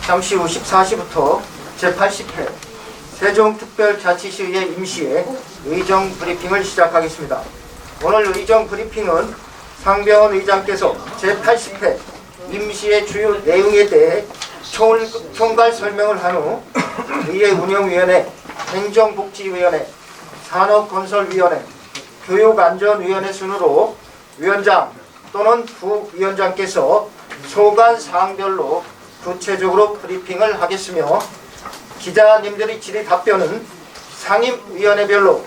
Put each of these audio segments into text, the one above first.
잠시 후 14시부터 제80회 세종특별자치시의회 임시회 의정 브리핑을 시작하겠습니다. 오늘 의정 브리핑은 상병원 의장께서 제80회 임시회 주요 내용에 대해 총괄 설명을 한 후 의회 운영위원회, 행정복지위원회, 산업건설위원회, 교육안전위원회 순으로 위원장 또는 부위원장께서 소관 사항별로 구체적으로 브리핑을 하겠으며 기자님들의 질의 답변은 상임위원회별로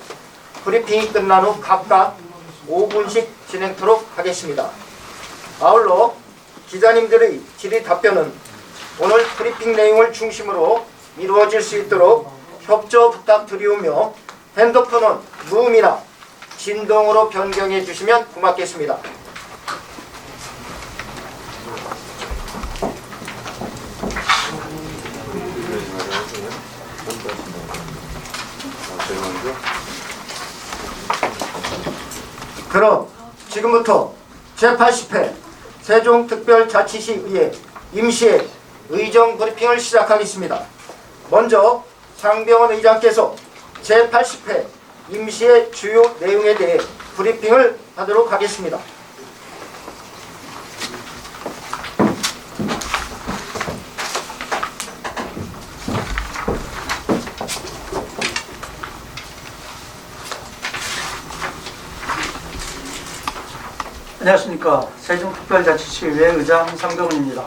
브리핑이 끝난 후 각각 5분씩 진행토록 하겠습니다. 아울러 기자님들의 질의 답변은 오늘 브리핑 내용을 중심으로 이루어질 수 있도록 협조 부탁드리오며 핸드폰은 무음이나 진동으로 변경해 주시면 고맙겠습니다. 그럼 지금부터 제80회 세종특별자치시의회 임시회 의정 브리핑을 시작하겠습니다. 먼저 상병원 의장께서 제80회 임시회 주요 내용에 대해 브리핑을 하도록 하겠습니다. 안녕하십니까. 세종특별자치시의회 의장 상병훈입니다.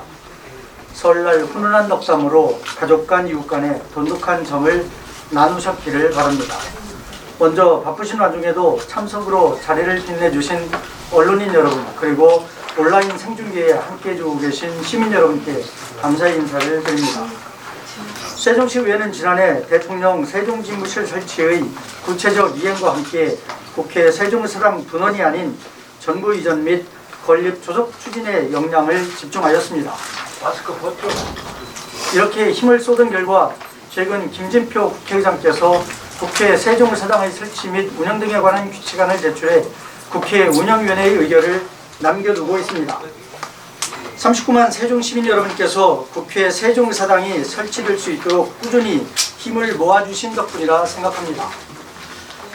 설날 훈훈한 덕담으로 가족 간 이웃 간의 돈독한 정을 나누셨기를 바랍니다. 먼저 바쁘신 와중에도 참석으로 자리를 빛내주신 언론인 여러분, 그리고 온라인 생중계에 함께해 주고 계신 시민 여러분께 감사의 인사를 드립니다. 세종시의회는 지난해 대통령 세종지무실 설치의 구체적 이행과 함께 국회 세종서당 분원이 아닌 정부 이전 및 건립 조속 추진에 역량을 집중하였습니다. 마스크 벗죠. 이렇게 힘을 쏟은 결과 최근 김진표 국회의장께서 국회 세종서당의 설치 및 운영 등에 관한 규칙안을 제출해 국회 운영위원회의 의결을 남겨두고 있습니다. 39만 세종시민 여러분께서 국회 세종서당이 설치될 수 있도록 꾸준히 힘을 모아주신 덕분이라 생각합니다.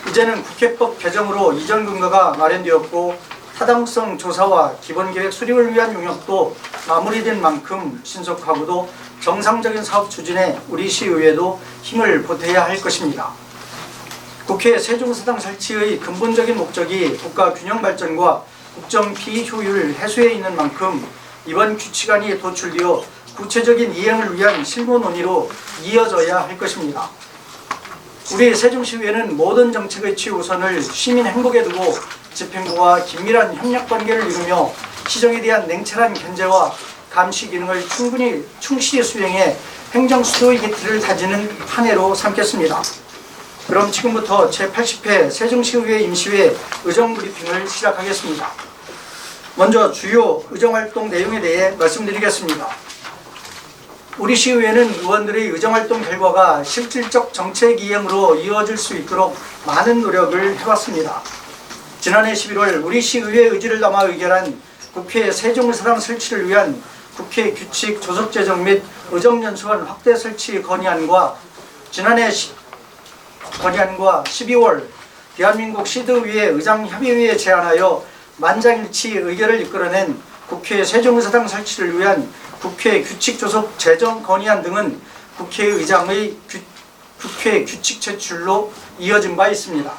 이제는 국회법 개정으로 이전 근거가 마련되었고 타당성 조사와 기본계획 수립을 위한 용역도 마무리된 만큼 신속하고도 정상적인 사업 추진에 우리 시의회도 힘을 보태야 할 것입니다. 국회 세종서당 설치의 근본적인 목적이 국가 균형 발전과 국정 피해 효율 해소에 있는 만큼 이번 규칙안이 도출되어 구체적인 이행을 위한 실무 논의로 이어져야 할 것입니다. 우리 세종시의회는 모든 정책의 최우선을 시민 행복에 두고 집행부와 긴밀한 협력관계를 이루며 시정에 대한 냉철한 견제와 감시 기능을 충실히 수행해 행정수도의 깃틀을 다지는 한 해로 삼겠습니다. 그럼 지금부터 제80회 세종시의회 임시회 의정브리핑을 시작하겠습니다. 먼저 주요 의정활동 내용에 대해 말씀드리겠습니다. 우리 시의회는 의원들의 의정활동 결과가 실질적 정책 이행으로 이어질 수 있도록 많은 노력을 해왔습니다. 지난해 11월 우리 시의회 의지를 담아 의결한 국회 세종서당 설치를 위한 국회 규칙 조속 제정 및 의정연수원 확대 설치 건의안과 지난해 건의안과 12월 대한민국 시도의회 의장협의회에 제안하여 만장일치 의결을 이끌어낸 국회 세종서당 설치를 위한 국회 규칙 조속 제정 건의안 등은 국회의장의 국회 규칙 제출로 이어진 바 있습니다.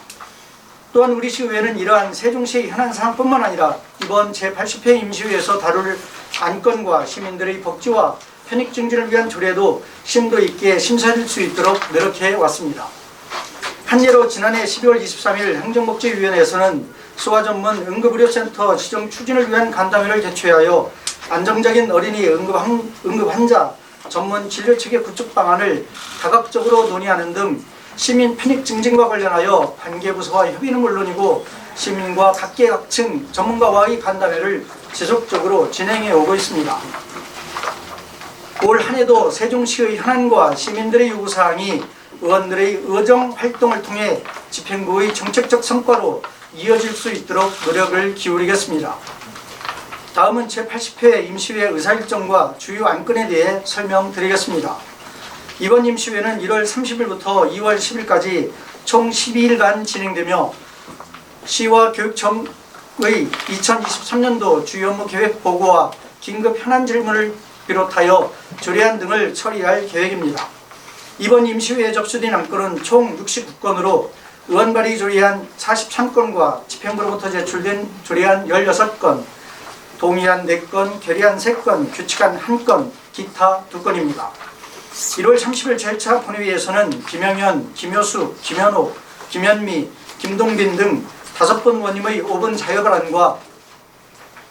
또한 우리 시의회는 이러한 세종시의 현안 사항뿐만 아니라 이번 제80회 임시회에서 다룰 안건과 시민들의 복지와 편익 증진을 위한 조례도 심도 있게 심사될 수 있도록 노력해 왔습니다. 한 예로 지난해 12월 23일 행정복지위원회에서는 소아전문 응급의료센터 지정 추진을 위한 간담회를 개최하여 안정적인 어린이 응급환자 전문 진료체계 구축 방안을 다각적으로 논의하는 등 시민 편익 증진과 관련하여 관계부서와 협의는 물론이고 시민과 각계각층 전문가와의 간담회를 지속적으로 진행해 오고 있습니다. 올 한 해도 세종시의 현안과 시민들의 요구사항이 의원들의 의정 활동을 통해 집행부의 정책적 성과로 이어질 수 있도록 노력을 기울이겠습니다. 다음은 제80회 임시회 의사일정과 주요 안건에 대해 설명드리겠습니다. 이번 임시회는 1월 30일부터 2월 10일까지 총 12일간 진행되며 시와 교육청의 2023년도 주요 업무 계획 보고와 긴급 현안 질문을 비롯하여 조례안 등을 처리할 계획입니다. 이번 임시회에 접수된 안건은 총 69건으로 의원 발의 조례안 43건과 집행부로부터 제출된 조례안 16건, 동의안 4건, 결의안 3건, 규칙안 1건, 기타 2건입니다. 1월 30일 제1차 본회의에서는 김영현, 김효수, 김현옥, 김현미, 김동빈 등 5분 의원님의 5분 자유발언과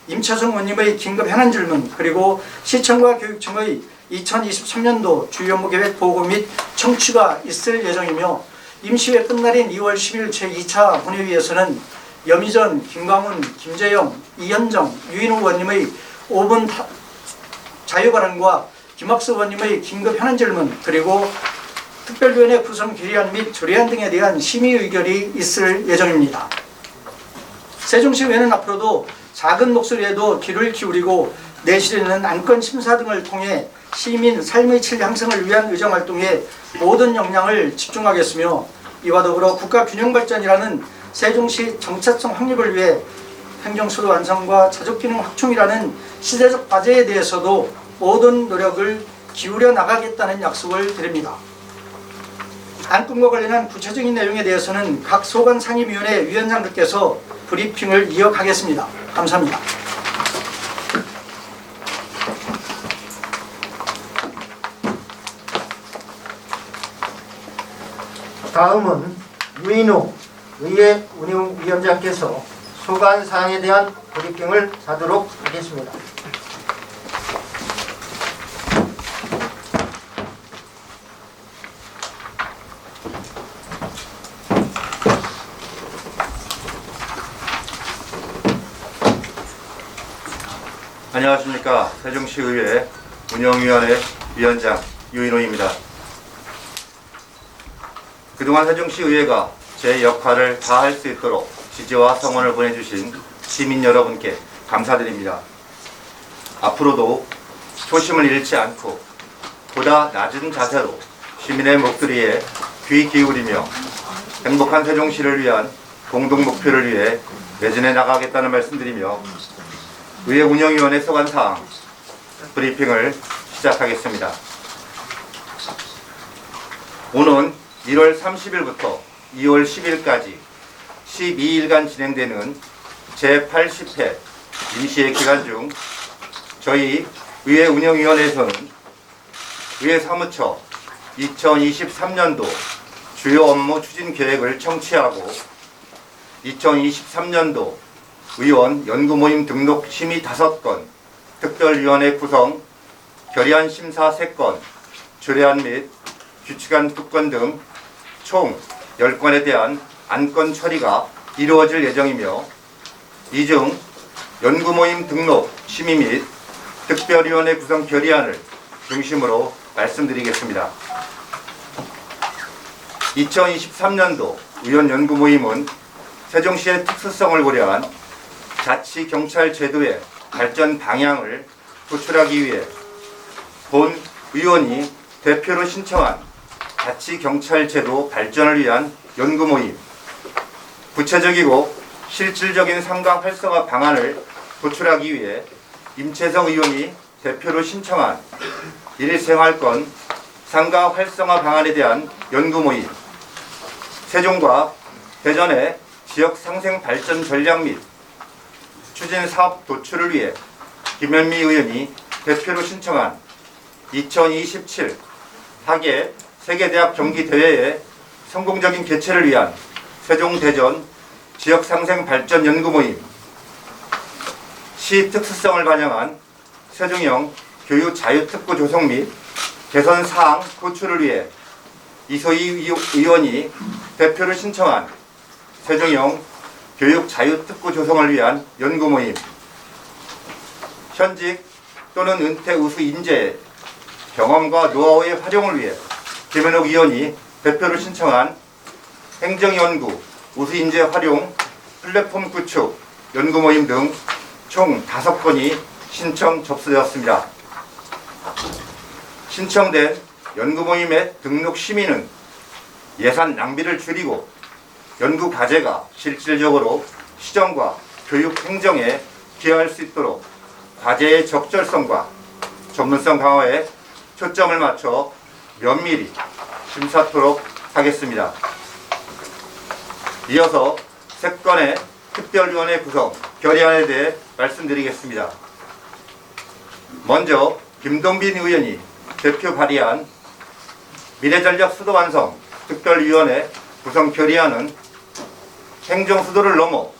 임채성 의원님의 긴급 현안 질문, 그리고 시청과 교육청의 2023년도 주요 업무 계획 보고 및 청취가 있을 예정이며, 임시회 끝날인 2월 10일 제2차 본회의에서는 염희전, 김광훈, 김재영, 이현정, 유인호 의원님의 5분 자유발언과 김학수 의원님의 긴급 현안 질문, 그리고 특별위원회 구성 결의안 및 조례안 등에 대한 심의 의결이 있을 예정입니다. 세종시의회는 앞으로도 작은 목소리에도 귀를 기울이고 내실에는 안건 심사 등을 통해 시민 삶의 질 향상을 위한 의정활동에 모든 역량을 집중하겠으며, 이와 더불어 국가균형발전이라는 세종시 정체성 확립을 위해 행정수도 완성과 자족기능 확충이라는 시대적 과제에 대해서도 모든 노력을 기울여 나가겠다는 약속을 드립니다. 안건과 관련한 구체적인 내용에 대해서는 각 소관상임위원회 위원장들께서 브리핑을 이어가겠습니다. 감사합니다. 다음은 유인호 의회 운영위원장께서 소관사항에 대한 브리핑을 하도록 하겠습니다. 안녕하십니까. 세종시의회 운영위원회 위원장 유인호입니다. 그동안 세종시의회가 제 역할을 다할 수 있도록 지지와 성원을 보내주신 시민 여러분께 감사드립니다. 앞으로도 초심을 잃지 않고 보다 낮은 자세로 시민의 목소리에 귀 기울이며 행복한 세종시를 위한 공동 목표를 위해 매진해 나가겠다는 말씀드리며 의회 운영위원회 소관사항 브리핑을 시작하겠습니다. 오는 1월 30일부터 2월 10일까지 12일간 진행되는 제80회 임시회 기간 중 저희 의회 운영위원회에서는 의회 사무처 2023년도 주요 업무 추진 계획을 청취하고 2023년도 의원 연구모임 등록 심의 5건, 특별위원회 구성, 결의안 심사 3건, 조례안 및 규칙안 2건 등 총 10건에 대한 안건 처리가 이루어질 예정이며, 이 중 연구모임 등록 심의 및 특별위원회 구성 결의안을 중심으로 말씀드리겠습니다. 2023년도 의원 연구모임은 세종시의 특수성을 고려한 자치경찰 제도의 발전 방향을 도출하기 위해 본 의원이 대표로 신청한 자치경찰 제도 발전을 위한 연구모임, 구체적이고 실질적인 상가 활성화 방안을 도출하기 위해 임채성 의원이 대표로 신청한 일생활권 상가 활성화 방안에 대한 연구모임, 세종과 대전의 지역 상생 발전 전략 및 추진 사업 도출을 위해 김현미 의원이 대표로 신청한 2027 하계 세계대학 경기대회의 성공적인 개최를 위한 세종대전 지역상생 발전 연구모임, 시 특수성을 반영한 세종형 교육-자유특구 조성 및 개선 사항 도출을 위해 이소희 의원이 대표로 신청한 세종형 교육-자유특구 조성을 위한 연구모임, 현직 또는 은퇴 우수 인재의 경험과 노하우의 활용을 위해 김현옥 의원이 대표로 신청한 행정연구 우수 인재 활용 플랫폼 구축 연구모임 등 총 5건이 신청 접수되었습니다. 신청된 연구모임의 등록 시민은 예산 낭비를 줄이고 연구 과제가 실질적으로 시정과 교육 행정에 기여할 수 있도록 과제의 적절성과 전문성 강화에 초점을 맞춰 면밀히 심사토록 하겠습니다. 이어서 3건의 특별위원회 구성, 결의안에 대해 말씀드리겠습니다. 먼저 김동빈 의원이 대표 발의한 미래전략 수도 완성 특별위원회 구성 결의안은 행정수도를 넘어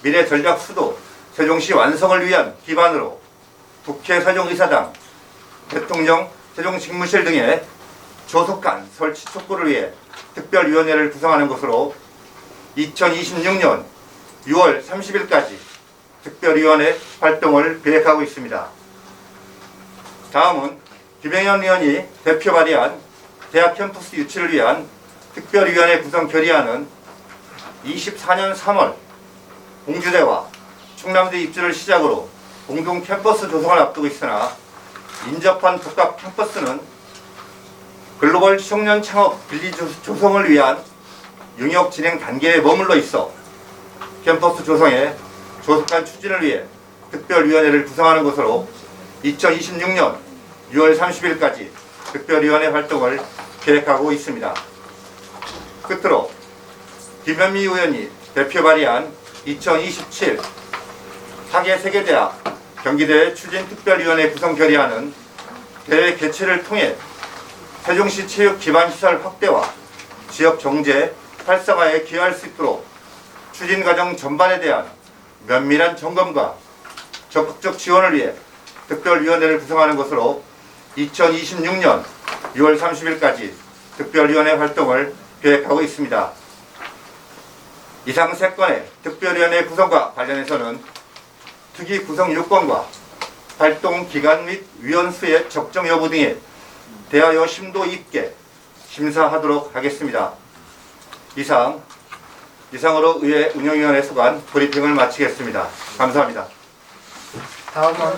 미래전략 수도 세종시 완성을 위한 기반으로 국회 세종의사당, 대통령 세종직무실 등의 조속한 설치 촉구를 위해 특별위원회를 구성하는 것으로 2026년 6월 30일까지 특별위원회 활동을 계획하고 있습니다. 다음은 김영현 의원이 대표 발의한 대학 캠퍼스 유치를 위한 특별위원회 구성 결의안은 24년 3월 공주대와 충남대 입주를 시작으로 공동 캠퍼스 조성을 앞두고 있으나 인접한 복합 캠퍼스는 글로벌 청년 창업 빌리 조성을 위한 용역 진행 단계에 머물러 있어 캠퍼스 조성의 조속한 추진을 위해 특별위원회를 구성하는 것으로 2026년 6월 30일까지 특별위원회 활동을 계획하고 있습니다. 끝으로 김현미 의원이 대표 발의한 2027 하계 세계대학 경기대 추진특별위원회 구성 결의안은 대회 개최를 통해 세종시 체육 기반시설 확대와 지역 경제 활성화에 기여할 수 있도록 추진 과정 전반에 대한 면밀한 점검과 적극적 지원을 위해 특별위원회를 구성하는 것으로 2026년 6월 30일까지 특별위원회 활동을 계획하고 있습니다. 이상 3건의 특별위원회 구성과 관련해서는 특위 구성 요건과 활동 기간 및 위원 수의 적정 여부 등에 대하여 심도 있게 심사하도록 하겠습니다. 이상으로 의회 운영위원회 소관 브리핑을 마치겠습니다. 감사합니다. 다음은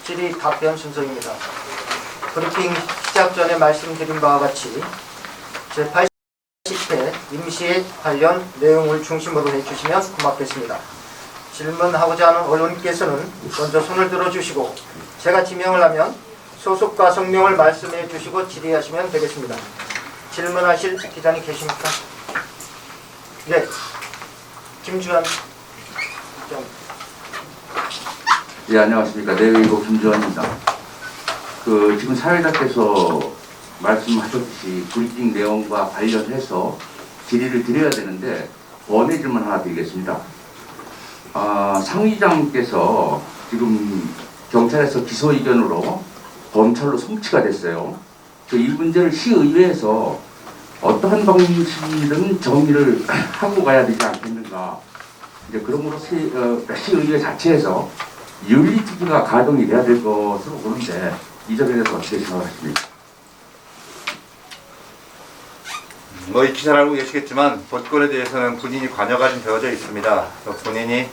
질의 답변 순서입니다. 브리핑 시작 전에 말씀드린 바와 같이 제80회 임시회 관련 내용을 중심으로 해주시면 고맙겠습니다. 질문하고자 하는 언론께서는 먼저 손을 들어주시고 제가 지명을 하면 소속과 성명을 말씀해 주시고 질의하시면 되겠습니다. 질문하실 기자님 계십니까? 네, 김주환 기자님. 네, 안녕하십니까. 내외이고 김주환입니다. 지금 사회자께서 말씀하셨듯이 브리핑 내용과 관련해서 질의를 드려야 되는데 원의 질문 하나 드리겠습니다. 상의장께서 지금 경찰에서 기소 의견으로 검찰로 송치가 됐어요. 이 문제를 시의회에서 어떠한 방식이든 정리를 하고 가야 되지 않겠는가. 이제 그러므로 시의회 자체에서 윤리특위가 가동이 돼야 될 것으로 보는데 이 점에 대해서 어떻게 생각하십니까? 익히 잘 알고 계시겠지만 법권에 대해서는 본인이 관여가 좀 되어져 있습니다. 본인이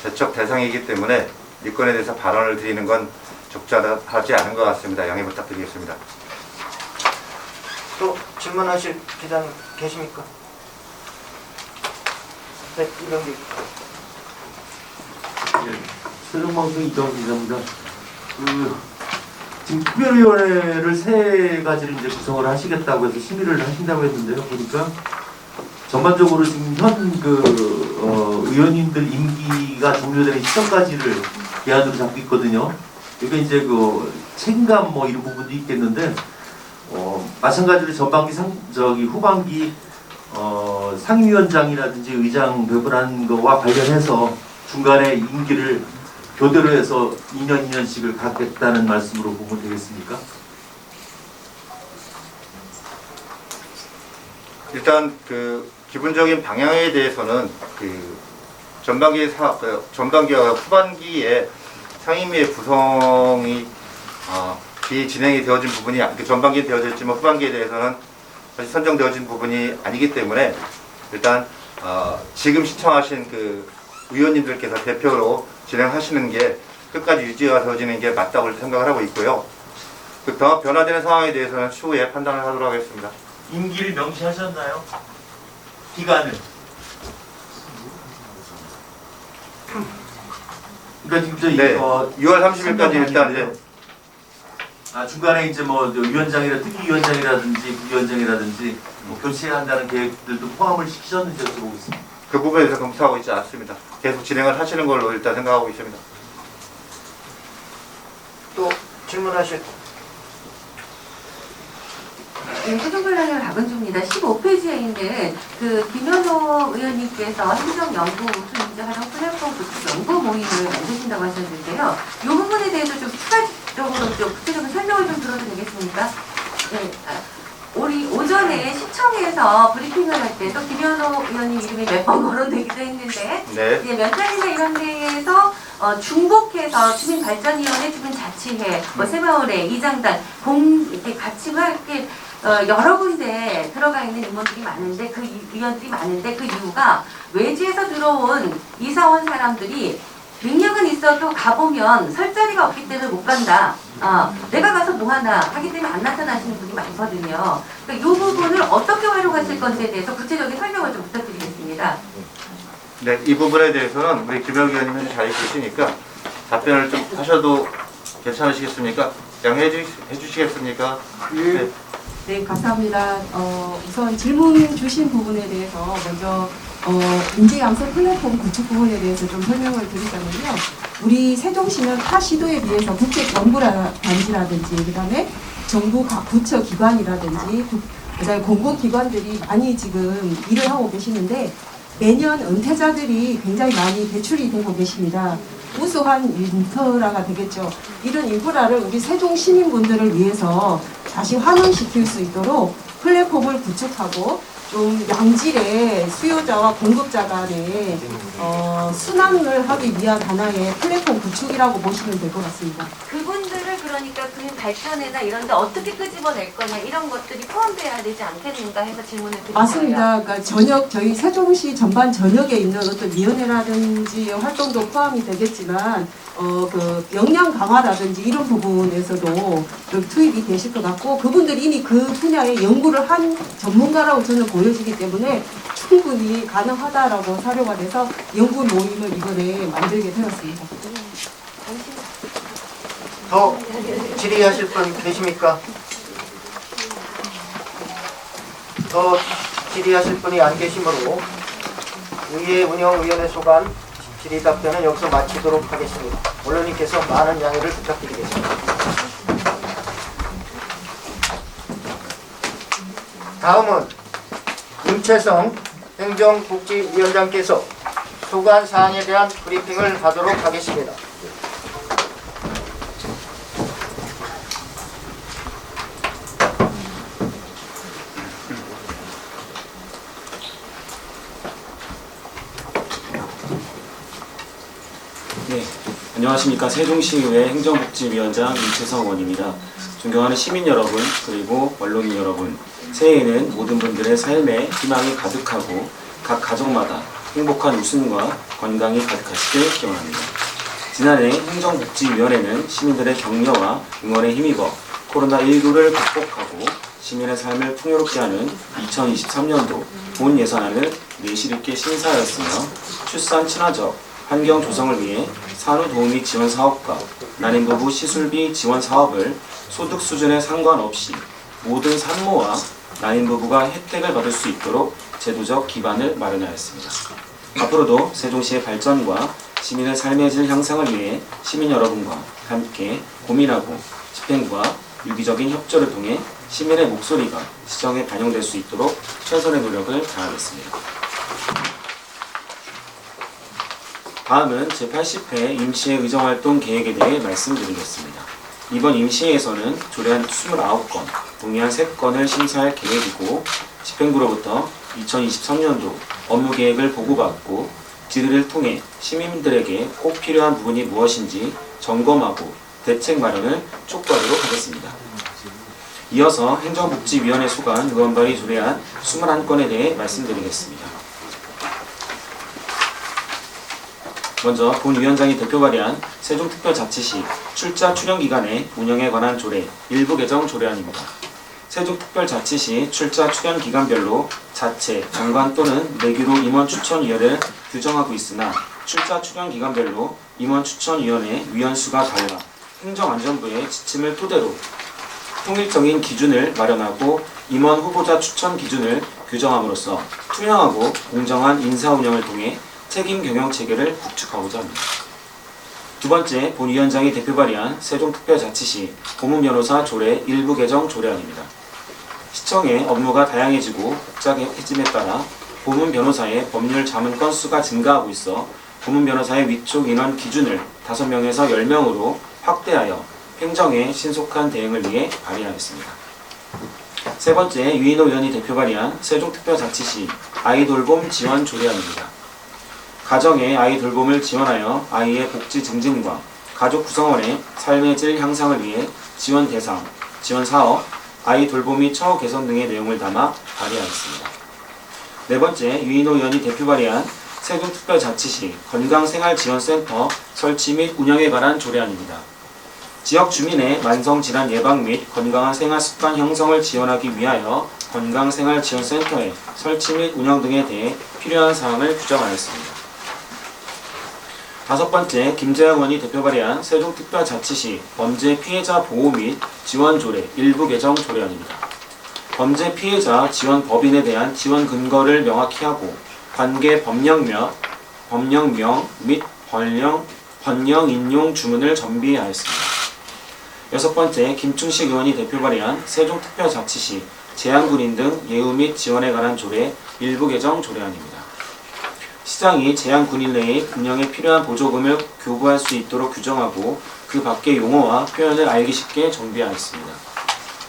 제척 대상이기 때문에 이 건에 대해서 발언을 드리는 건 적절하지 않은 것 같습니다. 양해 부탁드리겠습니다. 또 질문하실 기자님 계십니까? 네, 이병기. 세종방송 이정 기자입니다. 지금 특별위원회를 3가지를 이제 구성을 하시겠다고 해서 심의를 하신다고 했는데요. 보니까 전반적으로 지금 현 의원님들 임기가 종료되는 시점까지를 기한으로 잡고 있거든요. 이게 이제 책임감 이런 부분도 있겠는데 마찬가지로 후반기 상임위원장이라든지 의장 배분한 거와 관련해서 중간에 임기를 교대로 해서 2년 2년씩을 갖겠다는 말씀으로 보면 되겠습니까? 일단 기본적인 방향에 대해서는 전반기와 후반기에 상임위의 구성이 진행이 되어진 부분이 전반기에 되어져 있지만 후반기에 대해서는 사실 선정되어진 부분이 아니기 때문에 일단 지금 신청하신 의원님들께서 대표로 진행하시는 게 끝까지 유지가 되어지는 게 맞다고 생각을 하고 있고요. 그 변화되는 상황에 대해서는 추후에 판단을 하도록 하겠습니다. 임기를 명시하셨나요? 기간을. 그러니까 지금 네, 6월 30일까지 일단 이제 중간에 이제 뭐 위원장이라 특위위원장이라든지 부위원장이라든지 뭐 교체한다는 계획들도 포함을 시키셨는지 여쭤보겠습니다. 그 부분에 대해서 검토하고 있지 않습니다. 계속 진행을 하시는 걸로 일단 생각하고 있습니다. 또 질문하실 네, 세종문화회 박은주입니다. 15페이지에 있는 그 김현호 의원님께서 행정연구 우수인재활용 플랫폼 구축 연구 모임을 만드신다고 하셨는데요. 이 부분에 대해서 좀 추가적으로 좀 구체적인 설명을 좀 들어도 되겠습니까? 네, 우리 오전에 시청에서 브리핑을 할 때도 김현호 의원님 이름이 몇 번 거론되기도 했는데 네. 예, 몇 차례나 이런 데에서 중복해서 주민발전위원회, 주민자치회, 뭐 새마을회, 이장단 이렇게 같이 이렇게 여러 군데 들어가 있는 임원들이 많은데 위원들이 많은데 그 이유가 외지에서 들어온 이사 온 사람들이 능력은 있어도 가보면 설 자리가 없기 때문에 못 간다. 내가 가서 뭐하나 하기 때문에 안 나타나시는 분이 많거든요. 그러니까 이 부분을 어떻게 활용하실 건지에 대해서 구체적인 설명을 좀 부탁드리겠습니다. 네, 이 부분에 대해서는 우리 김혁 의원님 현재 자리에 계시니까 답변을 좀 하셔도 괜찮으시겠습니까? 양해해 주시겠습니까? 네. 네, 감사합니다. 우선 질문 주신 부분에 대해서 먼저 인재양성 플랫폼 구축 부분에 대해서 좀 설명을 드리자면요. 우리 세종시는 타 시도에 비해서 국제정부단지라든지 그다음에 정부 각 부처 기관이라든지 그다음에 공공기관들이 많이 지금 일을 하고 계시는데 매년 은퇴자들이 굉장히 많이 배출이 되고 계십니다. 우수한 인프라가 되겠죠. 이런 인프라를 우리 세종 시민분들을 위해서 다시 환원시킬 수 있도록 플랫폼을 구축하고 좀 양질의 수요자와 공급자 간의 순환을 하기 위한 하나의 플랫폼 구축이라고 보시면 될 것 같습니다. 그분들을 그러니까 그 발전이나 이런 데 어떻게 끄집어낼 거냐 이런 것들이 포함돼야 되지 않겠는가 해서 질문을 드린 거예요. 맞습니다. 그러니까 저희 세종시 전반 전역에 있는 어떤 위원회라든지 활동도 포함이 되겠지만 그 역량 강화라든지 이런 부분에서도 좀 투입이 되실 것 같고 그분들이 이미 그 분야에 연구를 한 전문가라고 저는 보여지기 때문에 충분히 가능하다라고 사료가 돼서 연구 모임을 이번에 만들게 되었습니다. 더 질의하실 분 계십니까? 더 질의하실 분이 안 계시므로 의회 운영위원회 소관 질의 답변은 여기서 마치도록 하겠습니다. 언론님께서 많은 양해를 부탁드리겠습니다. 다음은 임채성 행정복지위원장께서 소관 사항에 대한 브리핑을 하도록 하겠습니다. 네, 안녕하십니까. 세종시의회 행정복지위원장 임채성 의원입니다. 존경하는 시민 여러분, 그리고 언론인 여러분, 새해에는 모든 분들의 삶에 희망이 가득하고 각 가정마다 행복한 웃음과 건강이 가득하시길 기원합니다. 지난해 행정복지위원회는 시민들의 격려와 응원에 힘입어 코로나19를 극복하고 시민의 삶을 풍요롭게 하는 2023년도 본 예산안을 내실 있게 심사하였으며 출산 친화적 환경 조성을 위해 산후도우미 지원 사업과 난임부부 시술비 지원 사업을 소득 수준에 상관없이 모든 산모와 난임부부가 혜택을 받을 수 있도록 제도적 기반을 마련하였습니다. 앞으로도 세종시의 발전과 시민의 삶의 질 향상을 위해 시민 여러분과 함께 고민하고 집행부와 유기적인 협조를 통해 시민의 목소리가 시정에 반영될 수 있도록 최선의 노력을 다하겠습니다. 다음은 제80회 임시회 의정활동 계획에 대해 말씀드리겠습니다. 이번 임시회에서는 조례안 29건, 동의안 3건을 심사할 계획이고 집행부로부터 2023년도 업무계획을 보고받고 질의를 통해 시민들에게 꼭 필요한 부분이 무엇인지 점검하고 대책 마련을 촉구하도록 하겠습니다. 이어서 행정복지위원회 소관 의원 발의 조례안 21건에 대해 말씀드리겠습니다. 먼저 본 위원장이 대표 발의한 세종특별자치시 출자 출연 기간의 운영에 관한 조례 일부 개정 조례안입니다. 세종특별자치시 출자 출연 기간별로 자체, 정관 또는 내규로 임원 추천위원회를 규정하고 있으나 출자 출연 기간별로 임원 추천위원회 위원수가 달라 행정안전부의 지침을 토대로 통일적인 기준을 마련하고 임원 후보자 추천 기준을 규정함으로써 투명하고 공정한 인사 운영을 통해 책임 경영 체계를 구축하고자 합니다. 두 번째, 본 위원장이 대표 발의한 세종특별자치시 고문변호사 조례 일부 개정 조례안입니다. 시청의 업무가 다양해지고 복잡해짐에 따라 고문 변호사의 법률 자문 건수가 증가하고 있어 고문 변호사의 위촉 인원 기준을 5명에서 10명으로 확대하여 행정의 신속한 대응을 위해 발의하였습니다. 세 번째, 유인호 의원이 대표 발의한 세종특별자치시 아이돌봄 지원 조례안입니다. 가정의 아이 돌봄을 지원하여 아이의 복지 증진과 가족 구성원의 삶의 질 향상을 위해 지원 대상, 지원 사업, 아이 돌봄 및 처우 개선 등의 내용을 담아 발의하였습니다. 네 번째, 유인호 의원이 대표 발의한 세종특별자치시 건강생활지원센터 설치 및 운영에 관한 조례안입니다. 지역 주민의 만성질환 예방 및 건강한 생활습관 형성을 지원하기 위하여 건강생활지원센터의 설치 및 운영 등에 대해 필요한 사항을 규정하였습니다. 다섯 번째, 김재학 의원이 대표 발의한 세종특별자치시 범죄 피해자 보호 및 지원 조례 일부 개정 조례안입니다. 범죄 피해자 지원 법인에 대한 지원 근거를 명확히 하고 관계 법령명 및 번영 인용 주문을 정비하였습니다. 여섯 번째, 김충식 의원이 대표 발의한 세종특별자치시 제한군인 등 예우 및 지원에 관한 조례 일부 개정 조례안입니다. 시장이 제한군인 내의 운영에 필요한 보조금을 교부할 수 있도록 규정하고 그 밖의 용어와 표현을 알기 쉽게 정비하였습니다.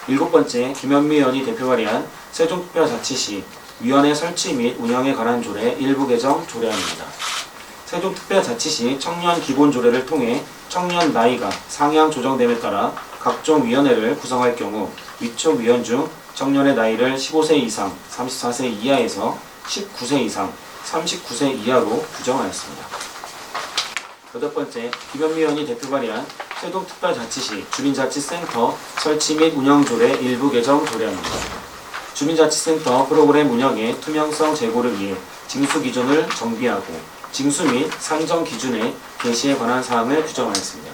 일곱 번째, 김현미 의원이 대표 발의한 세종특별자치시 위원회 설치 및 운영에 관한 조례 일부 개정 조례안입니다. 세종특별자치시 청년기본조례를 통해 청년 나이가 상향 조정됨에 따라 각종 위원회를 구성할 경우 위촉 위원 중 청년의 나이를 15세 이상 34세 이하에서 19세 이상 39세 이하로 규정하였습니다. 여덟 번째, 김현미 의원이 대표 발의한 세종특별자치시 주민자치센터 설치 및 운영조례 일부 개정 조례안입니다. 주민자치센터 프로그램 운영의 투명성 제고를 위해 징수 기준을 정비하고 징수 및 산정 기준의 개시에 관한 사항을 규정하였습니다.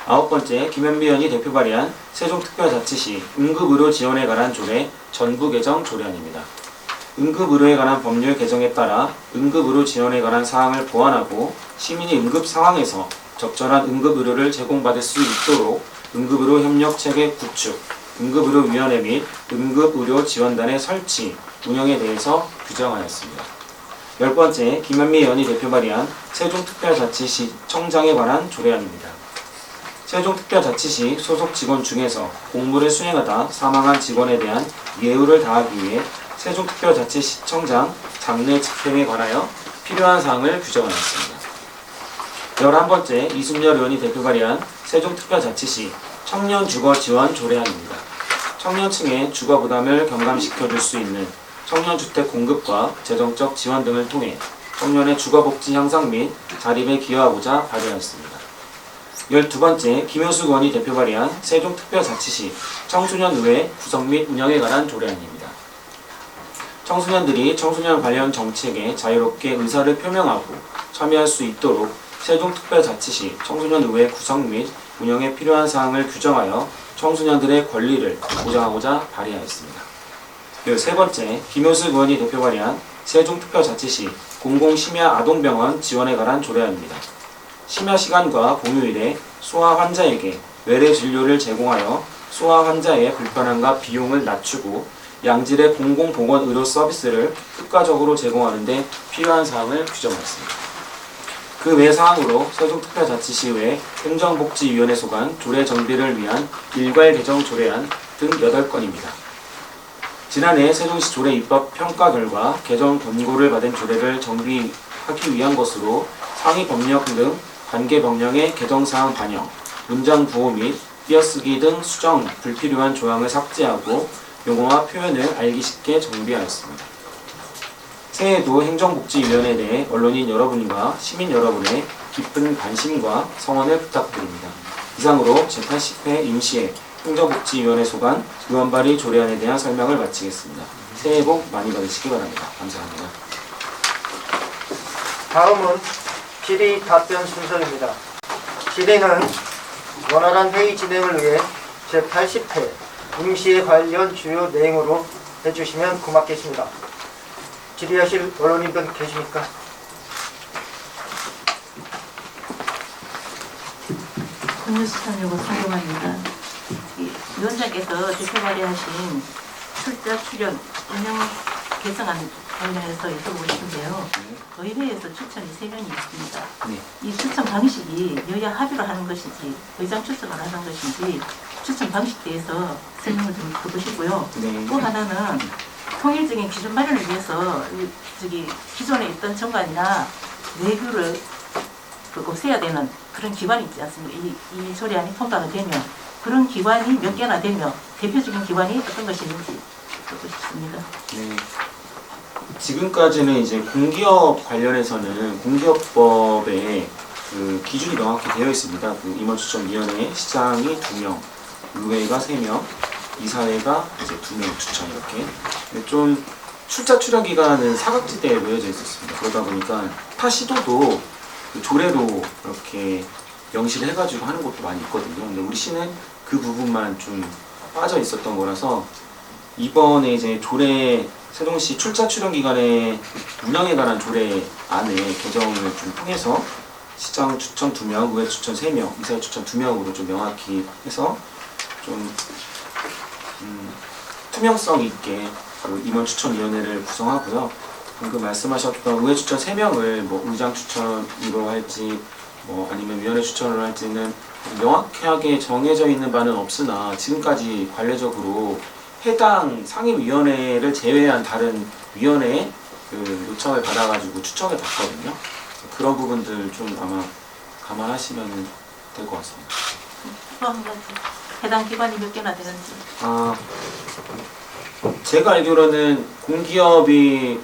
아홉 번째, 김현미 의원이 대표 발의한 세종특별자치시 응급의료 지원에 관한 조례 전부 개정 조례안입니다. 응급의료에 관한 법률 개정에 따라 응급의료 지원에 관한 사항을 보완하고 시민이 응급 상황에서 적절한 응급의료를 제공받을 수 있도록 응급의료 협력체계 구축, 응급의료위원회 및 응급의료지원단의 설치, 운영에 대해서 규정하였습니다. 열 번째, 김현미 의원이 대표 발의한 세종특별자치시 청장에 관한 조례안입니다. 세종특별자치시 소속 직원 중에서 공무를 수행하다 사망한 직원에 대한 예우를 다하기 위해 세종특별자치시청장 장례 집행에 관하여 필요한 사항을 규정하였습니다. 11번째, 이순열 의원이 대표 발의한 세종특별자치시 청년주거지원 조례안입니다. 청년층의 주거 부담을 경감시켜줄 수 있는 청년주택 공급과 재정적 지원 등을 통해 청년의 주거복지 향상 및 자립에 기여하고자 발의하였습니다. 12번째, 김효숙 의원이 대표 발의한 세종특별자치시 청소년의회 구성 및 운영에 관한 조례안입니다. 청소년들이 청소년 관련 정책에 자유롭게 의사를 표명하고 참여할 수 있도록 세종특별자치시 청소년의회 구성 및 운영에 필요한 사항을 규정하여 청소년들의 권리를 보장하고자 발의하였습니다. 13번째, 김효숙 의원이 대표 발의한 세종특별자치시 공공심야 아동병원 지원에 관한 조례안입니다. 심야 시간과 공휴일에 소아 환자에게 외래 진료를 제공하여 소아 환자의 불편함과 비용을 낮추고 양질의 공공보건 의료 서비스를 효과적으로 제공하는 데 필요한 사항을 규정하였습니다. 그 외 사항으로 세종특별자치시의회 행정복지위원회 소관 조례 정비를 위한 일괄 개정 조례안 등 8건입니다. 지난해 세종시 조례 입법 평가 결과 개정 권고를 받은 조례를 정비하기 위한 것으로 상위 법령 등 관계 법령의 개정사항 반영, 문장 부호 및 띄어쓰기 등 수정, 불필요한 조항을 삭제하고 용어와 표현을 알기 쉽게 정비하였습니다. 새해에도 행정복지위원회에 대해 언론인 여러분과 시민 여러분의 깊은 관심과 성원을 부탁드립니다. 이상으로 제80회 임시회 행정복지위원회 소관 의원발의 조례안에 대한 설명을 마치겠습니다. 새해 복 많이 받으시기 바랍니다. 감사합니다. 다음은 질의 답변 순서입니다. 질의는 원활한 회의 진행을 위해 제80회 임시회 관련 주요 내용으로 해주시면 고맙겠습니다. 질의하실 언론인분 계십니까? 국무수산여고 성공합니다. 위원장께서 대표 발의하신 출자 출연 운영 개정안 관련해서 여쭤보고 싶은데요. 의회에서 추천이 3명이 있습니다. 네. 이 추천 방식이 여야 합의로 하는 것인지 의장 추천을 하는 것인지 추천 방식에 대해서 설명을 좀 해보시고요. 네. 또 하나는 통일적인 기준 마련을 위해서 기존에 있던 정관이나 내규를 없애야 되는 그런 기관이 있지 않습니까? 이 조례안이 통과가 되면 그런 기관이 몇 개나 되며 대표적인 기관이 어떤 것이 있는지 듣고 싶습니다. 네. 지금까지는 이제 공기업 관련해서는 공기업법에 그 기준이 명확히 되어 있습니다. 그 임원추천위원회에 시장이 2명, 의회가 3명, 이사회가 이제 2명 추천 이렇게. 근데 좀 출자 출연 기간은 사각지대에 놓여져 있었습니다. 그러다 보니까 타 시도도 그 조례로 이렇게 명시를 해가지고 하는 것도 많이 있거든요. 근데 우리 시는 그 부분만 좀 빠져 있었던 거라서 이번에 이제 조례 세종시 출자 출연 기간의 운영에 관한 조례 안에 개정을 좀 통해서 시장 추천 2명, 의회 추천 3명, 이사회 추천 2명으로 좀 명확히 해서 좀 투명성 있게 그 임원추천위원회를 구성하고요. 방금 말씀하셨던 의회 추천 3명을 뭐 의장 추천으로 할지 뭐 아니면 위원회 추천으로 할지는 명확하게 정해져 있는 바는 없으나 지금까지 관례적으로 해당 상임위원회를 제외한 다른 위원회에 그 요청을 받아가지고 추천을 받거든요. 그런 부분들 좀 아마 감안하시면 될 것 같습니다. 또 한 가지 해당 기관이 몇 개나 되는지. 제가 알기로는 공기업이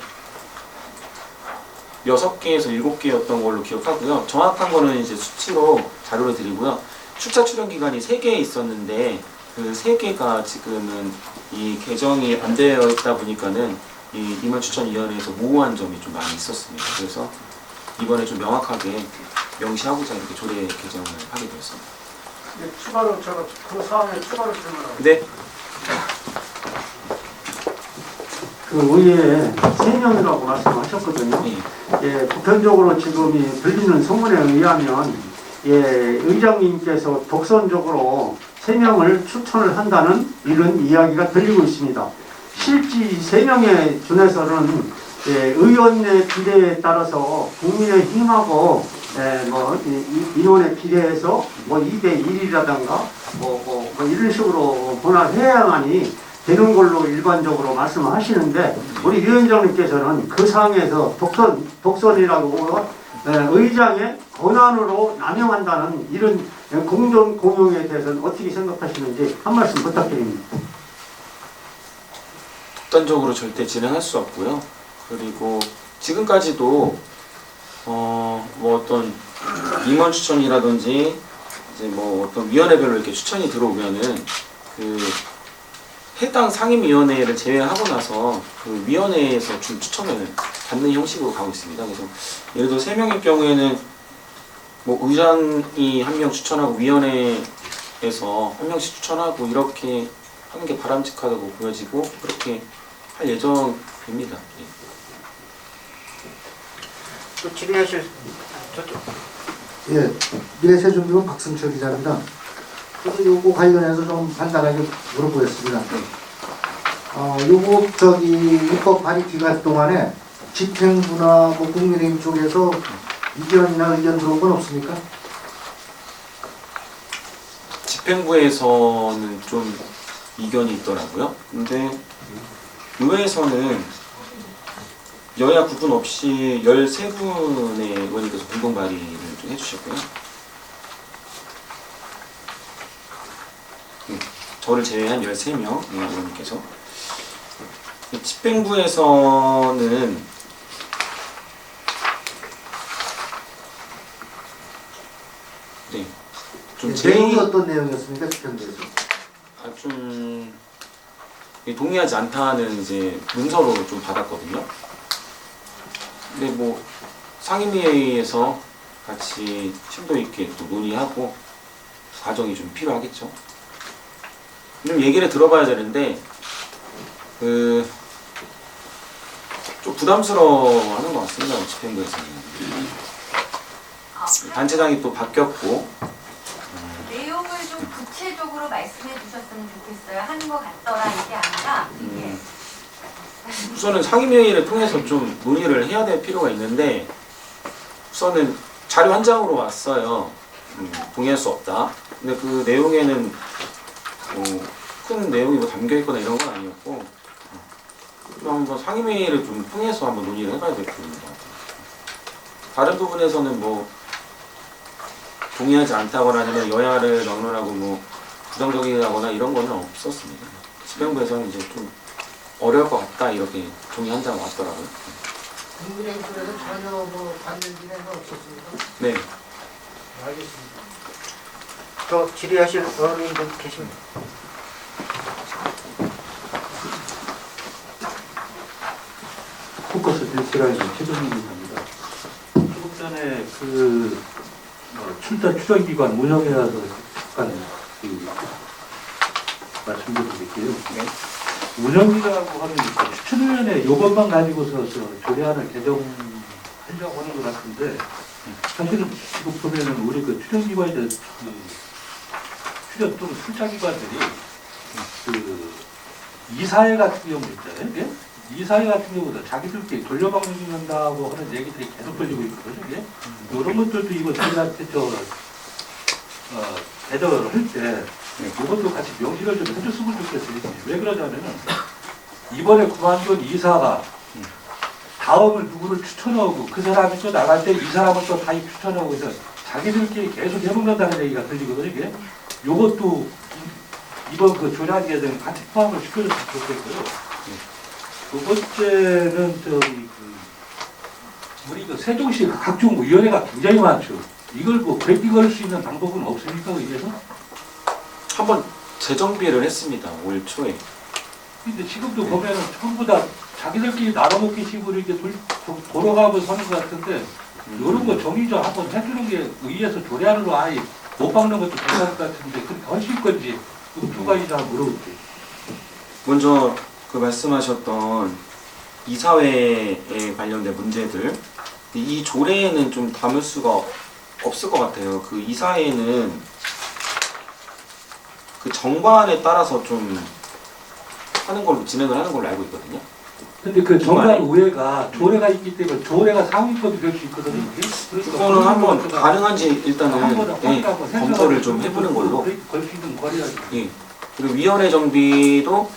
6개에서 7개였던 걸로 기억하고요. 정확한 거는 이제 수치로 자료를 드리고요. 출자 출연 기간이 3개 있었는데 그 3개가 지금은 이 개정이 안 되어 있다 보니까는 이 임원추천위원회에서 모호한 점이 좀 많이 있었습니다. 그래서 이번에 좀 명확하게 명시하고자 이렇게 조례 개정을 하게 되었습니다. 네, 추가로 그 사안에 추가로 질문하겠습니다. 네. 그 의회에 3명이라고 말씀하셨거든요. 네. 예, 보편적으로 지금 이 들리는 소문에 의하면 예, 의장님께서 독선적으로 3명을 추천을 한다는 이런 이야기가 들리고 있습니다. 실제 3명에 준해서는 예, 의원의 비례에 따라서 국민의 힘하고 인원에 비례해서 뭐 2대1이라든가 뭐 이런 식으로 분할해야만이 되는 걸로 일반적으로 말씀하시는데 우리 위원장님께서는 그 상에서 독선이라고 의장의 권한으로 남용한다는 이런 공정 공용에 대해서는 어떻게 생각하시는지 한 말씀 부탁드립니다. 독단적으로 절대 진행할 수 없고요. 그리고 지금까지도 뭐 어떤 임원 추천이라든지 이제 뭐 어떤 위원회별로 이렇게 추천이 들어오면은 그 해당 상임위원회를 제외하고 나서 그 위원회에서 좀 추천을 받는 형식으로 가고 있습니다. 그래서 예를 들어 3명일 경우에는 뭐 의장이 1명 추천하고 위원회에서 1명씩 추천하고 이렇게 하는 게 바람직하다고 보여지고 그렇게 할 예정입니다. 예. 또 질의하실 저쪽. 예, 미래세종기금 박승철 기자입니다. 저도 요거 관련해서 좀 간단하게 물어보겠습니다. 요거 입법 발의 기간 동안에 집행부나 뭐 국민의힘 쪽에서 이견이나 의견 들어온 건 없습니까? 집행부에서는 좀 이견이 있더라고요. 근데 의회에서는 여야 구분 없이 13분의 의원님께서 공동 발의를 좀 해주셨고요. 저를 제외한 13명 의원님께서 집행부에서는 내용이 어떤 내용이었습니까? 집행부에서? 좀 동의하지 않다는 이제 문서로 좀 받았거든요. 근데 뭐 상임위에서 같이 심도 있게 또 논의하고 과정이 좀 필요하겠죠. 좀 얘기를 들어봐야 되는데 좀 부담스러워하는 것 같습니다. 집행부에서는. 단체장이 또 바뀌었고 내용을 좀 구체적으로 말씀해 주셨으면 좋겠어요. 하는 것 같더라 이게 아니라 이게 우선은 상임회의를 통해서 좀 논의를 해야 될 필요가 있는데 우선은 자료 한 장으로 왔어요. 동의할 수 없다. 근데 그 내용에는 큰 내용이 뭐 담겨 있거나 이런 건 아니었고 한번 상임회의를 좀 통해서 한번 논의를 해봐야 될 부분입니다. 다른 부분에서는 뭐 동의하지 않다거나 아니면 여야를 막론하고 뭐 부정적이거나 이런 거는 없었습니다. 집행부에서는 이제 좀 어려울 것 같다 이렇게 종이 한 장 왔더라고요. 국민의힘 쪽에서 전혀 뭐 관련된 건 없었습니까? 네. 알겠습니다. 또 질의하실 의원님들 계십니다. 포커스 딜스라는 최종입니다. 조금 전에 출자 추정기관 운영에 대해서 잠깐 말씀드릴게요. 운영이라고 하면 추천위원회 요것만 가지고서 조례안을 개정하려고 하는 것 같은데 사실은 지금 보면은 우리 추천기관에 대한 추천 또는 출자기관들이 이사회 같은 경우 있잖아요. 예? 이사회 같은 경우도 자기들끼리 돌려막는다고 하는 얘기들이 계속 걸리고 있거든요. 이런 것들도 이거 저희한테 대접을 할 때 이것도 같이 명시를 좀 해줬으면 좋겠어요. 왜 그러냐면은 이번에 그만둔 이사가 다음을 누구를 추천하고 그 사람이 또 나갈 때 이 사람을 또 다시 추천하고 해서 자기들끼리 계속 해먹는다는 얘기가 들리거든요. 이게 이것도 이번 그 조례안 개정에 같이 포함을 시켜줬으면 좋겠고요. 두 번째는 우리 세종시 각종 위원회가 굉장히 많죠. 이걸 뭐 브레이킹 걸 수 있는 방법은 없습니까? 의회에서? 한번 재정비를 했습니다. 올 초에. 근데 지금도 보면은 전부 다 자기들끼리 나눠먹기 식으로 이렇게 돌아가면서 하는 것 같은데 이런 거 정리 좀 한번 해주는 게 의회에서 조례안으로 아예 못 박는 것도 괜찮을 것 같은데 그렇게 하실 건지 두 가지 다 물어볼게요. 먼저 그 말씀하셨던 이사회에 관련된 문제들 이 조례에는 좀 담을 수가 없을 것 같아요. 그 이사회는 그 정관에 따라서 좀 하는 걸로 진행을 하는 걸로 알고 있거든요. 근데 그 정관 우회가 조례가 있기 때문에 조례가 상위권이 될 수 있거든요. 그거는 한번 가능한지 일단은 검토를 좀 해보는 걸로. 걸수 있는 거리라죠. 예. 그리고 위원회 정비도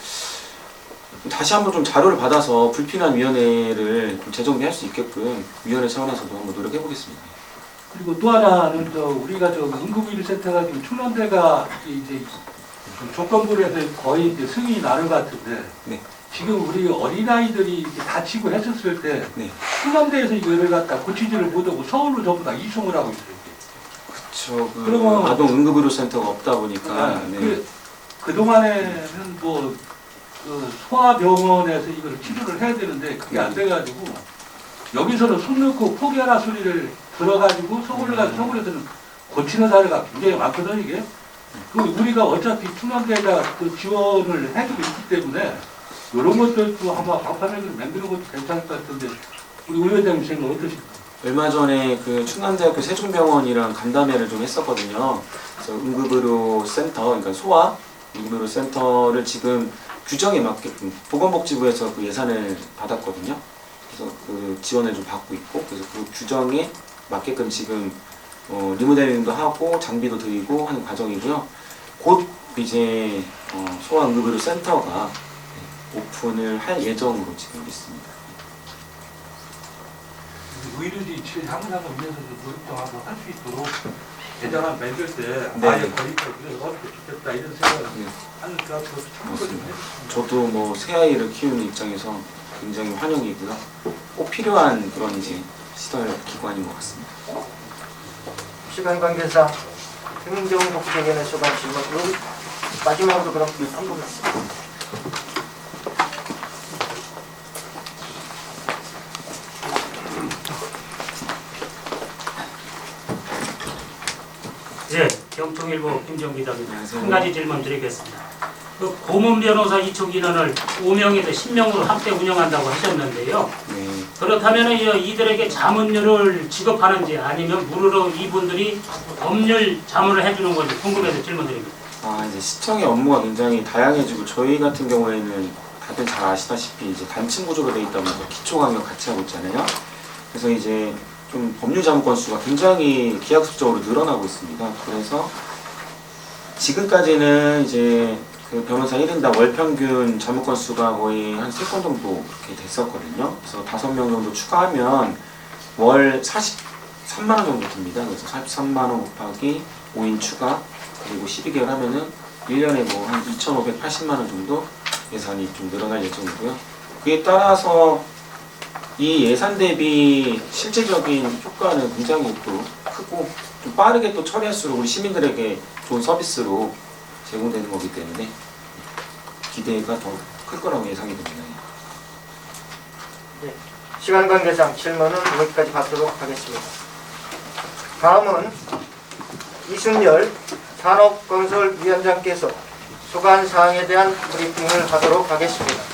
다시 한번 좀 자료를 받아서 불필요한 위원회를 좀 재정비할 수 있게끔 위원회 차원에서도 한번 노력해 보겠습니다. 그리고 또 하나는 우리가 응급의료센터가 지금 충남대가 이제 조건부로 해서 거의 이제 승인이 나는 것 같은데 네. 지금 우리 어린아이들이 이렇게 다치고 했었을 때 네. 충남대에서 이거를 갖다 고치지를 못하고 서울로 전부 다 이송을 하고 있어요. 그렇죠. 그러면 아동 응급의료센터가 없다 보니까 네. 그동안에는 그 소아병원에서 이걸 치료를 해야 되는데 그게 안 돼가지고 여기서는 손 넣고 포기하라 소리를 들어가지고 서울에 가서 서울에서는 고치는 사례가 굉장히 많거든요. 이게 그 우리가 어차피 충남대에다 그 지원을 해주고 있기 때문에 이런 것들도 한번 방파맥을 만드는 것도 괜찮을 것 같은데 우리 위원장님 생각 어떠십니까? 얼마 전에 그 충남대학교 세종병원이랑 간담회를 좀 했었거든요. 그래서 응급의료센터, 그러니까 소아 응급의료센터를 지금 규정에 맞게끔 보건복지부에서 그 예산을 받았거든요. 그래서 그 지원을 좀 받고 있고, 그래서 그 규정에 맞게끔 지금 리모델링도 하고 장비도 드리고 하는 과정이고요. 곧 이제 소아응급의료센터가 오픈을 할 예정으로 지금 있습니다. 의료진 질 향상을 위해서도 노력하고 할 수 있도록 대장을 만들 때 네. 아예 거리까지 어떻게 좋겠다 이런 생각을 하는 것 같아서 참고를 좀 해주시면 저도 뭐 새아이를 키우는 입장에서 굉장히 환영이고요. 꼭 필요한 그런 이제 시설 기관인 것 같습니다. 시간 관계상 행정복지위원회 소관 질문. 그리고 마지막으로 그럼 한번 네, 경통일보 김정기자입니다. 안녕하세요. 한 가지 질문 드리겠습니다. 그 고문 변호사 이촉 인원을 5명에서 10명으로 함께 운영한다고 하셨는데요. 네. 그렇다면 이들에게 자문료를 지급하는지 아니면 무료로 이분들이 법률 자문을 해주는 건지 궁금해서 질문드립니다. 이제 시청의 업무가 굉장히 다양해지고 저희 같은 경우에는 다들 잘 아시다시피 이제 단층 구조로 되어 있다 보니까 기초 강력 같이 하고 있잖아요. 그래서 이제 좀 법률 자문 건수가 굉장히 기하급수적으로 늘어나고 있습니다. 그래서 지금까지는 이제 그 변호사 1인당 월 평균 자문 건수가 거의 한 3건 정도 그렇게 됐었거든요. 그래서 5명 정도 추가하면 월 43만 원 정도 듭니다. 그래서 43만 원 곱하기 5인 추가 그리고 12개월 하면은 1년에 뭐 한 2,580만 원 정도 예산이 좀 늘어날 예정이고요. 그에 따라서 이 예산 대비 실제적인 효과는 굉장히 또 크고 좀 빠르게 또 처리할수록 우리 시민들에게 좋은 서비스로 제공되는 거기 때문에 기대가 더 클 거라고 예상이 됩니다. 네. 시간 관계상 질문은 여기까지 받도록 하겠습니다. 다음은 이순열 산업건설위원장께서 소관 사항에 대한 브리핑을 하도록 하겠습니다.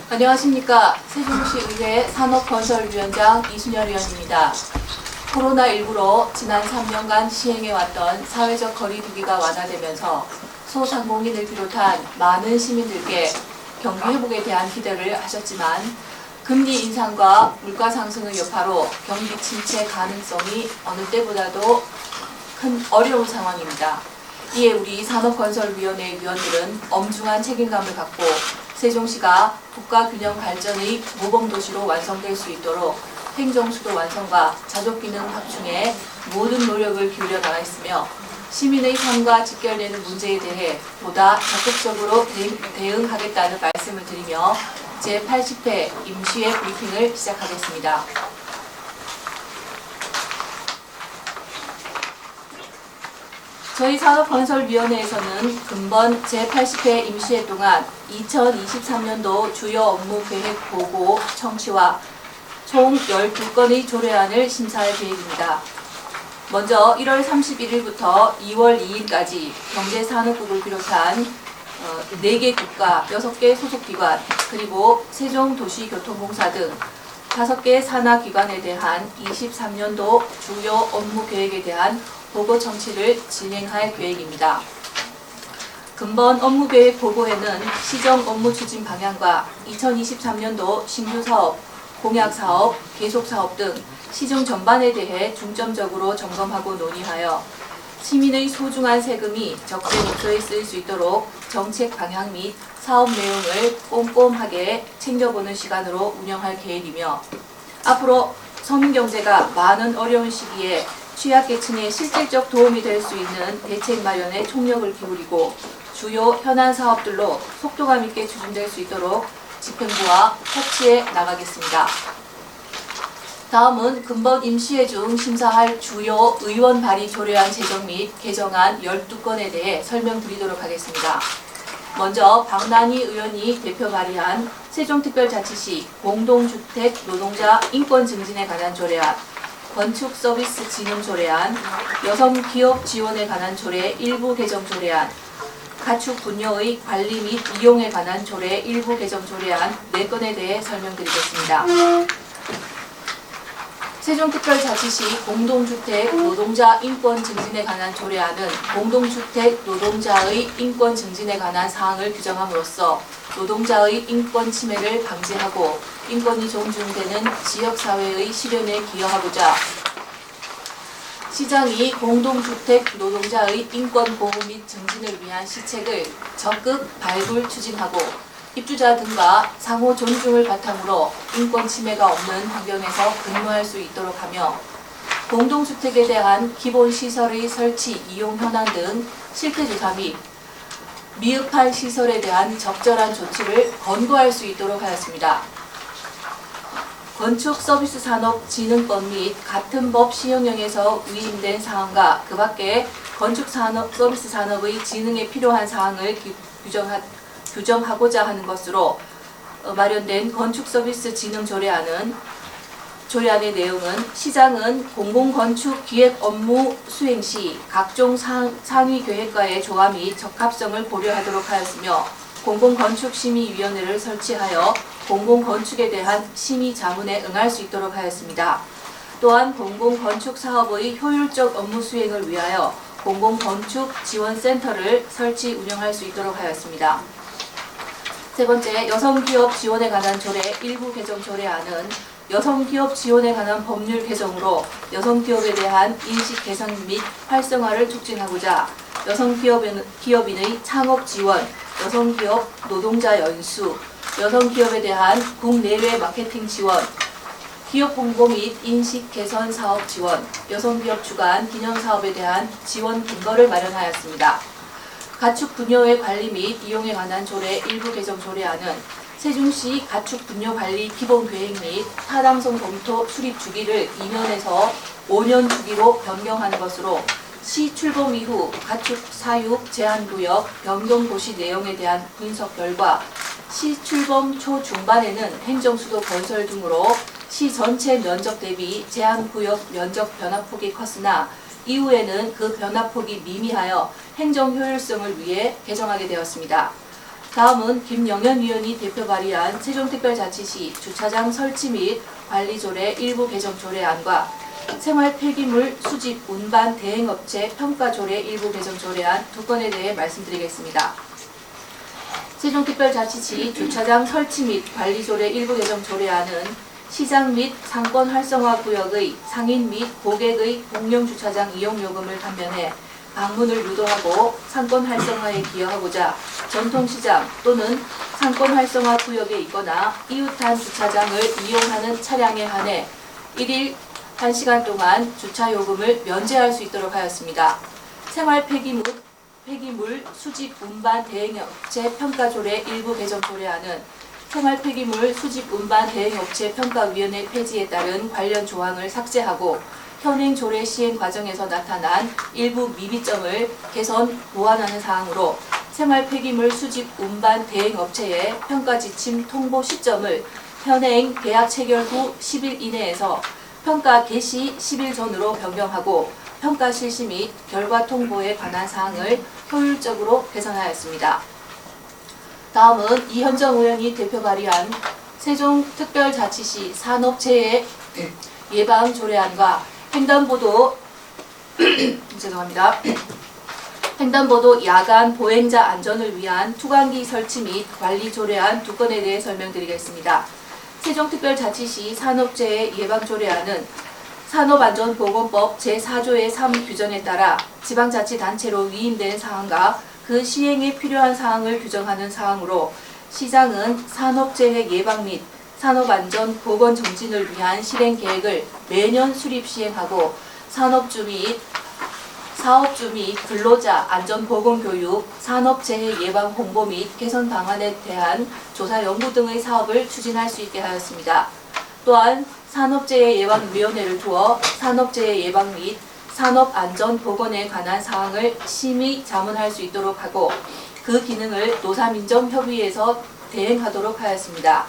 안녕하십니까. 세종시의회 산업건설위원장 이순열 의원입니다. 코로나19로 지난 3년간 시행해왔던 사회적 거리두기가 완화되면서 소상공인을 비롯한 많은 시민들께 경기 회복에 대한 기대를 하셨지만 금리 인상과 물가 상승의 여파로 경기 침체 가능성이 어느 때보다도 큰 어려운 상황입니다. 이에 우리 산업건설위원회 위원들은 엄중한 책임감을 갖고 세종시가 국가균형 발전의 모범도시로 완성될 수 있도록 행정수도 완성과 자족기능 확충에 모든 노력을 기울여 나가 있으며 시민의 삶과 직결되는 문제에 대해 보다 적극적으로 대응하겠다는 말씀을 드리며 제80회 임시회 브리핑을 시작하겠습니다. 저희 산업건설위원회에서는 금번 제80회 임시회 동안 2023년도 주요 업무 계획 보고 청취와 총 12건의 조례안을 심사할 계획입니다. 먼저 1월 31일부터 2월 2일까지 경제산업국을 비롯한 4개 국가, 6개 소속기관, 그리고 세종도시교통공사 등 5개 산하기관에 대한 23년도 주요 업무 계획에 대한 보고 청취를 진행할 계획입니다. 금번 업무계획 보고에는 시정 업무 추진 방향과 2023년도 신규 사업, 공약 사업, 계속 사업 등 시정 전반에 대해 중점적으로 점검하고 논의하여 시민의 소중한 세금이 적재 목소에 쓰일 수 있도록 정책 방향 및 사업 내용을 꼼꼼하게 챙겨보는 시간으로 운영할 계획이며 앞으로 서민경제가 많은 어려운 시기에 취약계층에 실질적 도움이 될 수 있는 대책 마련에 총력을 기울이고 주요 현안 사업들로 속도감 있게 추진될 수 있도록 집행부와 협치해 나가겠습니다. 다음은 금번 임시회 중 심사할 주요 의원 발의 조례안 제정 및 개정안 12건에 대해 설명드리도록 하겠습니다. 먼저 박난희 의원이 대표 발의한 세종특별자치시 공동주택 노동자 인권 증진에 관한 조례안, 건축 서비스 진흥 조례안, 여성 기업 지원에 관한 조례 일부 개정 조례안, 가축 분녀의 관리 및 이용에 관한 조례 일부 개정 조례안 4건에 대해 설명드리겠습니다. 세종특별자치시 공동주택 노동자 인권 증진에 관한 조례안은 공동주택 노동자의 인권 증진에 관한 사항을 규정함으로써 노동자의 인권 침해를 방지하고 인권이 존중되는 지역사회의 실현에 기여하고자 시장이 공동주택 노동자의 인권 보호 및 증진을 위한 시책을 적극 발굴 추진하고 입주자 등과 상호 존중을 바탕으로 인권 침해가 없는 환경에서 근무할 수 있도록 하며 공동주택에 대한 기본 시설의 설치, 이용 현황 등 실태조사 및 미흡한 시설에 대한 적절한 조치를 권고할 수 있도록 하였습니다. 건축서비스산업진흥법 및 같은 법 시행령에서 위임된 사항과 그 밖에 건축서비스산업의 진흥에 필요한 사항을 규정하고자 하는 것으로 마련된 건축서비스진흥조례안의 내용은 시장은 공공건축 기획 업무 수행 시 각종 상위 계획과의 조화 및 적합성을 고려하도록 하였으며 공공건축심의위원회를 설치하여 공공건축에 대한 심의 자문에 응할 수 있도록 하였습니다. 또한 공공건축사업의 효율적 업무 수행을 위하여 공공건축지원센터를 설치 운영할 수 있도록 하였습니다. 세 번째, 여성기업 지원에 관한 조례 일부 개정 조례안은 여성기업 지원에 관한 법률 개정으로 여성기업에 대한 인식 개선 및 활성화를 촉진하고자 여성기업인의 창업 지원, 여성기업 노동자 연수, 여성기업에 대한 국내외 마케팅 지원, 기업 홍보 및 인식 개선 사업 지원, 여성기업 주관 기념사업에 대한 지원 근거를 마련하였습니다. 가축 분뇨의 관리 및 이용에 관한 조례 일부 개정 조례안은 세종시 가축 분뇨 관리 기본 계획 및 타당성 검토 수립 주기를 2년에서 5년 주기로 변경하는 것으로 시 출범 이후 가축 사육 제한구역 변경 고시 내용에 대한 분석 결과 시 출범 초 중반에는 행정수도 건설 등으로 시 전체 면적 대비 제한구역 면적 변화폭이 컸으나 이후에는 그 변화폭이 미미하여 행정 효율성을 위해 개정하게 되었습니다. 다음은 김영현 위원이 대표 발의한 세종특별자치시 주차장 설치 및 관리조례 일부 개정 조례안과 생활 폐기물 수집 운반 대행업체 평가조례 일부 개정 조례안 두 건에 대해 말씀드리겠습니다. 세종특별자치시 주차장 설치 및 관리조례 일부 개정 조례안은 시장 및 상권 활성화 구역의 상인 및 고객의 공용 주차장 이용 요금을 감면해 방문을 유도하고 상권 활성화에 기여하고자 전통시장 또는 상권 활성화 구역에 있거나 이웃한 주차장을 이용하는 차량에 한해 1일 1시간 동안 주차 요금을 면제할 수 있도록 하였습니다. 생활 폐기물 수집 운반 대행업체 평가조례 일부 개정 조례안은 생활 폐기물 수집 운반 대행업체 평가위원회 폐지에 따른 관련 조항을 삭제하고 현행 조례 시행 과정에서 나타난 일부 미비점을 개선 보완하는 사항으로 생활 폐기물 수집 운반 대행업체의 평가 지침 통보 시점을 현행 계약 체결 후 10일 이내에서 평가 개시 10일 전으로 변경하고 평가 실시 및 결과 통보에 관한 사항을 효율적으로 개선하였습니다. 다음은 이현정 의원이 대표 발의한 세종특별자치시 산업재해 예방 조례안과 횡단보도 죄송합니다. 횡단보도 야간 보행자 안전을 위한 투광기 설치 및 관리 조례안 두 건에 대해 설명드리겠습니다. 세종특별자치시 산업재해 예방 조례안은 산업안전보건법 제4조의 3 규정에 따라 지방자치단체로 위임된 사항과 그 시행에 필요한 사항을 규정하는 사항으로 시장은 산업재해 예방 및 산업안전보건 정진을 위한 실행계획을 매년 수립 시행하고 사업주 및 근로자 안전보건교육, 산업재해 예방 홍보 및 개선 방안에 대한 조사 연구 등의 사업을 추진할 수 있게 하였습니다. 또한 산업재해예방위원회를 두어 산업재해 예방 및 산업안전보건에 관한 사항을 심의 자문할 수 있도록 하고 그 기능을 노사민정협의회에서 대행하도록 하였습니다.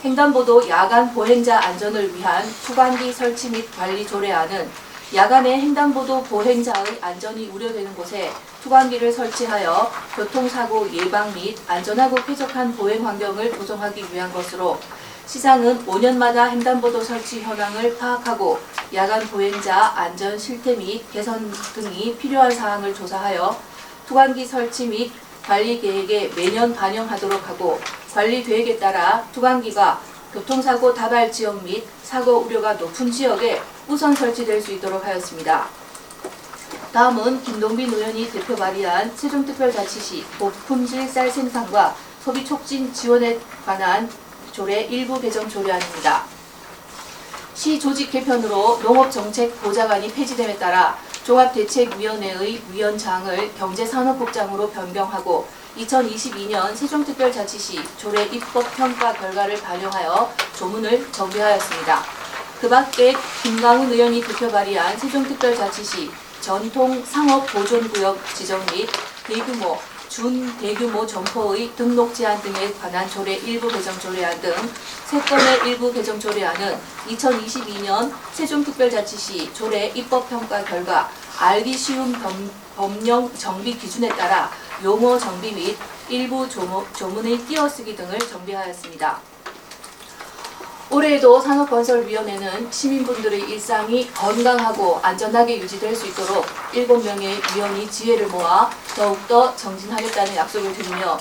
횡단보도 야간 보행자 안전을 위한 투광기 설치 및 관리 조례안은 야간에 횡단보도 보행자의 안전이 우려되는 곳에 투광기를 설치하여 교통사고 예방 및 안전하고 쾌적한 보행 환경을 조성하기 위한 것으로 시장은 5년마다 횡단보도 설치 현황을 파악하고 야간 보행자 안전 실태 및 개선 등이 필요한 사항을 조사하여 투광기 설치 및 관리 계획에 매년 반영하도록 하고 관리 계획에 따라 투광기가 교통사고 다발 지역 및 사고 우려가 높은 지역에 우선 설치될 수 있도록 하였습니다. 다음은 김동빈 의원이 대표 발의한 세종특별자치시 고품질 쌀 생산과 소비 촉진 지원에 관한 조례 일부 개정 조례안입니다. 시 조직 개편으로 농업정책보좌관이 폐지됨에 따라 종합대책위원회의 위원장을 경제산업국장으로 변경하고 2022년 세종특별자치시 조례 입법평가 결과를 반영하여 조문을 정비하였습니다. 그 밖에 김강훈 의원이 대표 발의한 세종특별자치시 전통상업보존구역 지정 및 대규모, 준대규모 점포의 등록 제한 등에 관한 조례 일부 개정 조례안 등 3건의 일부 개정 조례안은 2022년 세종특별자치시 조례 입법평가 결과 알기 쉬운 법령 정비 기준에 따라 용어 정비 및 일부 조문의 띄어쓰기 등을 정비하였습니다. 올해에도 산업건설위원회는 시민분들의 일상이 건강하고 안전하게 유지될 수 있도록 7명의 위원이 지혜를 모아 더욱더 정진하겠다는 약속을 드리며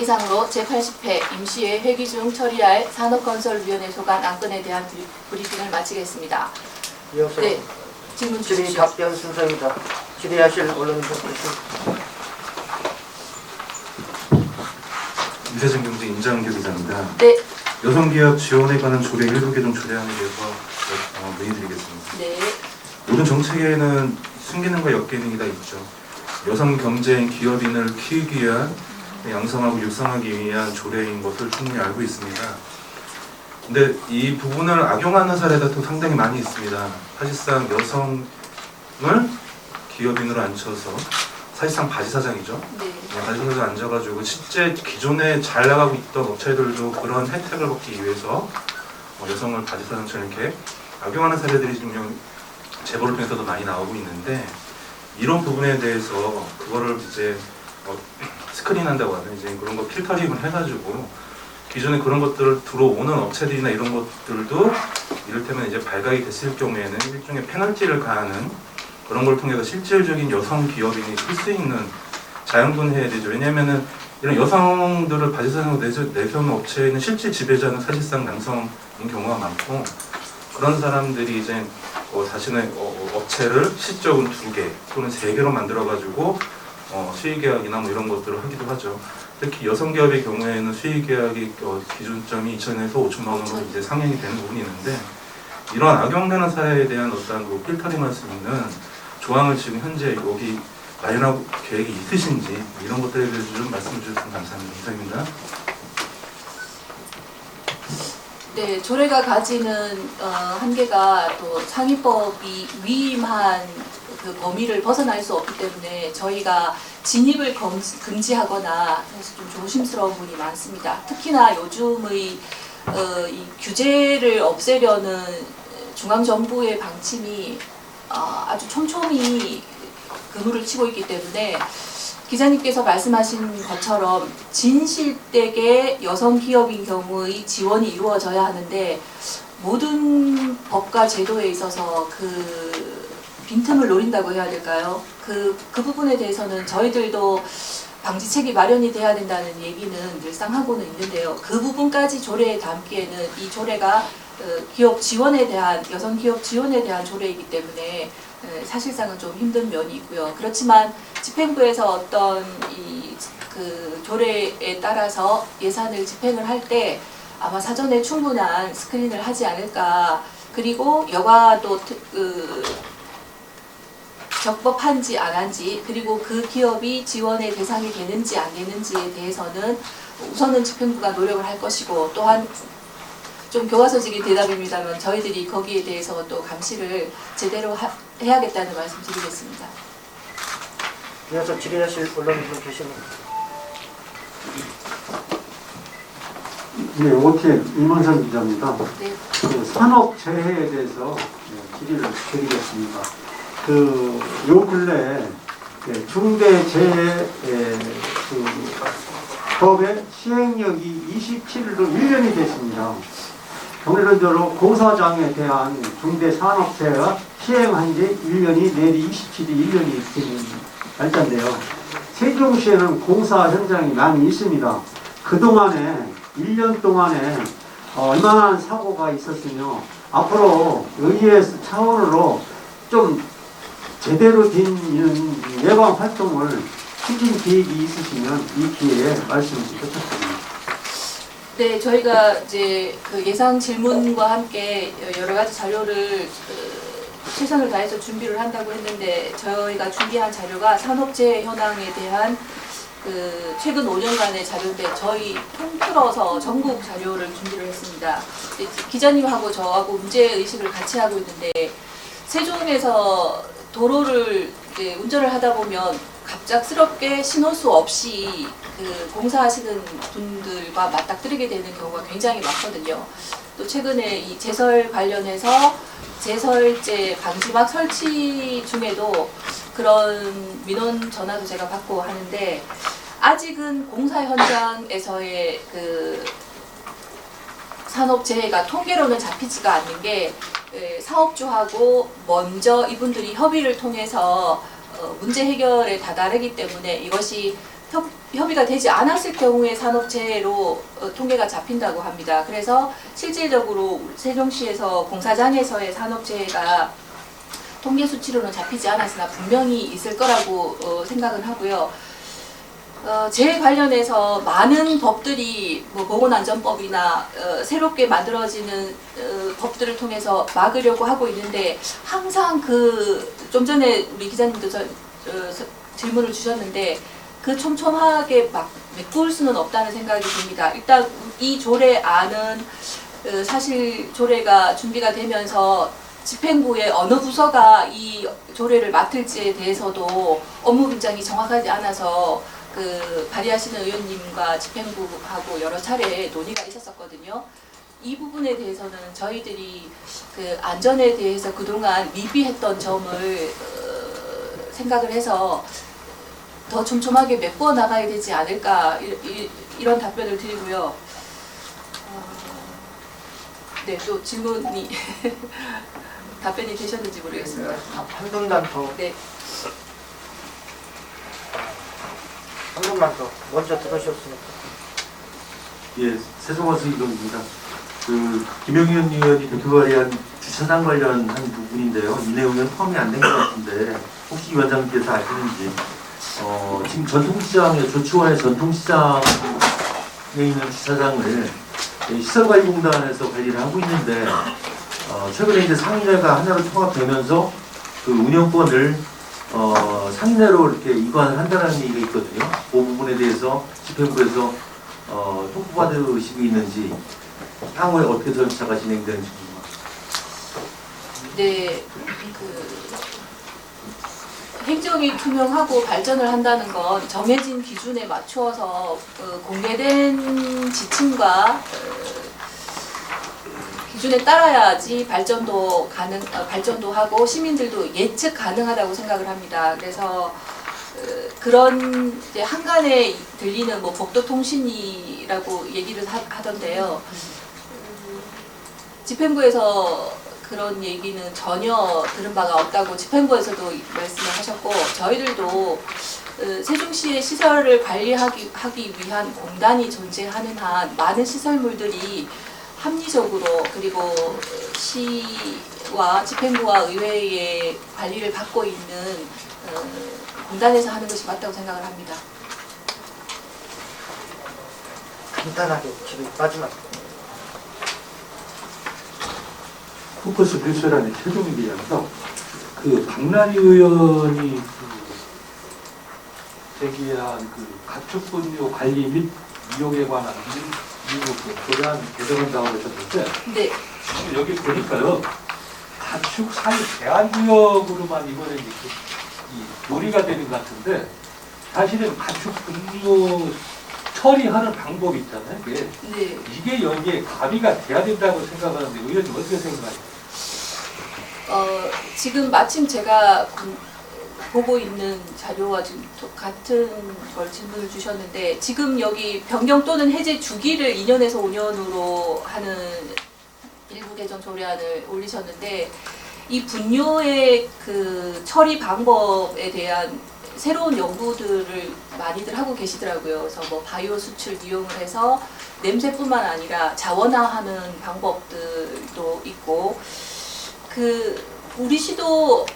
이상으로 제80회 임시회 회기 중 처리할 산업건설위원회 소관 안건에 대한 브리핑을 마치겠습니다. 이어서 네, 질문 질의 주십시오. 답변 순서입니다. 질의하실 언론인들 계십니다. 유세진 경제 임장규 기자입니다. 네. 여성기업 지원에 관한 조례 일부 개정 조례안에 대해서 문의드리겠습니다. 네. 모든 정책에는 순기능과 역기능이 있죠. 여성 경제인 기업인을 키우기 위한 양성하고 육성하기 위한 조례인 것을 충분히 알고 있습니다. 근데 이 부분을 악용하는 사례가 또 상당히 많이 있습니다. 사실상 여성을 기업인으로 앉혀서 사실상 바지사장이죠. 네. 바지사장 앉아가지고 실제 기존에 잘 나가고 있던 업체들도 그런 혜택을 받기 위해서 여성을 바지사장처럼 이렇게 악용하는 사례들이 좀 제보를 통해서도 많이 나오고 있는데 이런 부분에 대해서 그거를 이제 스크린한다고 하면 이제 그런 거 필터링을 해가지고 기존에 그런 것들을 들어오는 업체들이나 이런 것들도 이를테면 이제 발각이 됐을 경우에는 일종의 페널티를 가하는 그런 걸 통해서 실질적인 여성 기업인이 쓸 수 있는 자양분해야 되죠. 왜냐하면은 이런 여성들을 바지사장으로 내세우는 업체에는 실제 지배자는 사실상 남성인 경우가 많고 그런 사람들이 이제 자신의 업체를 시적은 2개 또는 3개로 만들어가지고 수의계약이나 뭐 이런 것들을 하기도 하죠. 특히 여성 기업의 경우에는 수의계약이 기준점이 2천에서 5천만 원으로 이제 상향이 되는 부분이 있는데 이런 악용되는 사례에 대한 어떤 그 필터링할 수 있는 조항을 지금 현재 여기 마련하고 계획이 있으신지 이런 것들에 대해서 좀 말씀해 주셨으면 감사합니다. 이상입니다. 네, 조례가 가지는 한계가 또 상위법이 위임한 그 범위를 벗어날 수 없기 때문에 저희가 진입을 금지하거나 해서 좀 조심스러운 부분이 많습니다. 특히나 요즘의 이 규제를 없애려는 중앙정부의 방침이 아주 촘촘히 그물을 치고 있기 때문에 기자님께서 말씀하신 것처럼 진실되게 여성 기업인 경우의 지원이 이루어져야 하는데 모든 법과 제도에 있어서 그 빈틈을 노린다고 해야 될까요? 그 부분에 대해서는 저희들도 방지책이 마련이 돼야 된다는 얘기는 늘상 하고는 있는데요. 그 부분까지 조례에 담기에는 이 조례가 기업 지원에 대한 여성 기업 지원에 대한 조례이기 때문에 사실상은 좀 힘든 면이 있고요. 그렇지만 집행부에서 어떤 그 조례에 따라서 예산을 집행을 할 때 아마 사전에 충분한 스크린을 하지 않을까. 그리고 여가도 적법한지 안 한지 그리고 그 기업이 지원의 대상이 되는지 안 되는지에 대해서는 우선은 집행부가 노력을 할 것이고 또한 좀 교과서적인 대답입니다만 저희들이 거기에 대해서 또 감시를 제대로 해야겠다는 말씀 드리겠습니다. 이어서 질의하실 언론인분 계십니다. 네, OTN 임원선 기자입니다. 네. 그 산업재해에 대해서 질의를 드리겠습니다. 요 근래 중대재해 법의 시행력이 27일로 1년이 됐습니다. 경례론적으로 공사장에 대한 중대산업재해가 시행한 지 1년이 내일 27일 1년이 되는 날짜인데요. 세종시에는 공사 현장이 많이 있습니다. 그동안에 1년 동안에 얼마나 사고가 있었으며 앞으로 의회 차원으로 좀 제대로 된 이런 예방 활동을 추진 계획이 있으시면 이 기회에 말씀을 부탁드립니다. 네, 저희가 이제 그 예상 질문과 함께 여러 가지 자료를 최선을 다해서 준비를 한다고 했는데 저희가 준비한 자료가 산업재해 현황에 대한 그 최근 5년간의 자료인데 저희 통틀어서 전국 자료를 준비를 했습니다. 기자님하고 저하고 문제의식을 같이 하고 있는데 세종에서 도로를 이제 운전을 하다 보면 갑작스럽게 신호수 없이 그 공사하시는 분들과 맞닥뜨리게 되는 경우가 굉장히 많거든요. 또 최근에 이 제설 관련해서 제설제 방지막 설치 중에도 그런 민원 전화도 제가 받고 하는데 아직은 공사 현장에서의 그 산업재해가 통계로는 잡히지가 않는 게 사업주하고 먼저 이분들이 협의를 통해서 문제 해결에 다다르기 때문에 이것이 협의가 되지 않았을 경우에 산업재해로 통계가 잡힌다고 합니다. 그래서 실질적으로 세종시에서 공사장에서의 산업재해가 통계 수치로는 잡히지 않았으나 분명히 있을 거라고 생각은 하고요. 재해 관련해서 많은 법들이 뭐 보건안전법이나 새롭게 만들어지는 법들을 통해서 막으려고 하고 있는데 항상 그 좀 전에 우리 기자님도 질문을 주셨는데 그 촘촘하게 막 메꿀 수는 없다는 생각이 듭니다. 일단 이 조례안은 사실 조례가 준비가 되면서 집행부의 어느 부서가 이 조례를 맡을지에 대해서도 업무 분장이 정확하지 않아서 그 발의하시는 의원님과 집행부하고 여러 차례 논의가 있었었거든요. 이 부분에 대해서는 저희들이 그 안전에 대해서 그동안 미비했던 점을 생각을 해서 더 촘촘하게 메꿔 나가야 되지 않을까 이런 답변을 드리고요. 네, 또 질문이 답변이 되셨는지 모르겠습니다. 한 분만 더. 네. 한 분만 더. 먼저 들으셨으니까. 예, 세종어스 이동입니다. 그 김영현 의원이 대표 발의한 주차장 관련한 부분인데요. 이 내용은 포함이 안 된 것 같은데 혹시 위원장님께서 아시는지 지금 전통시장의 조치원의 전통시장에 있는 주차장을 시설관리공단에서 관리를 하고 있는데 최근에 이제 상인회가 하나로 통합되면서 그 운영권을 상인회로 이렇게 이관을 한다는 얘기가 있거든요. 그 부분에 대해서 집행부에서 통보받으시고 있는지 향후에 어떻게 절차가 진행되는지 궁금합니다. 네, 행정이 투명하고 발전을 한다는 건 정해진 기준에 맞추어서 공개된 지침과 기준에 따라야지 발전도 하고 시민들도 예측 가능하다고 생각을 합니다. 그래서 그런 이제 한간에 들리는 뭐 복도통신이라고 얘기를 하던데요. 집행부에서 그런 얘기는 전혀 들은 바가 없다고 집행부에서도 말씀을 하셨고 저희들도 세종시의 시설을 관리하기 위한 공단이 존재하는 한 많은 시설물들이 합리적으로 그리고 시와 집행부와 의회의 관리를 받고 있는 공단에서 하는 것이 맞다고 생각을 합니다. 간단하게 지금 마지막. 포커스 뉴스라는 최종에 대해서 그 박나리 의원이 제기한 그 가축분뇨 관리 및 이용에 관한 미국 조례안 개정한다고 하셨는데 네. 지금 여기 보니까요 가축 사육 제한구역으로만 이번에 이렇게 놀이가 되는 것 같은데 사실은 가축분뇨 처리하는 방법이 있잖아요. 이게 여기에 가미가 돼야 된다고 생각하는데 의원님 어떻게 생각하세요? 지금 마침 제가 보고 있는 자료와 지금 같은 걸 질문을 주셨는데 지금 여기 변경 또는 해제 주기를 2년에서 5년으로 하는 일부 개정 조례안을 올리셨는데 이 분뇨의 그 처리 방법에 대한 새로운 연구들을 많이들 하고 계시더라고요. 그래서 뭐 바이오 수출 이용을 해서 냄새뿐만 아니라 자원화하는 방법들도 있고, 우리 시도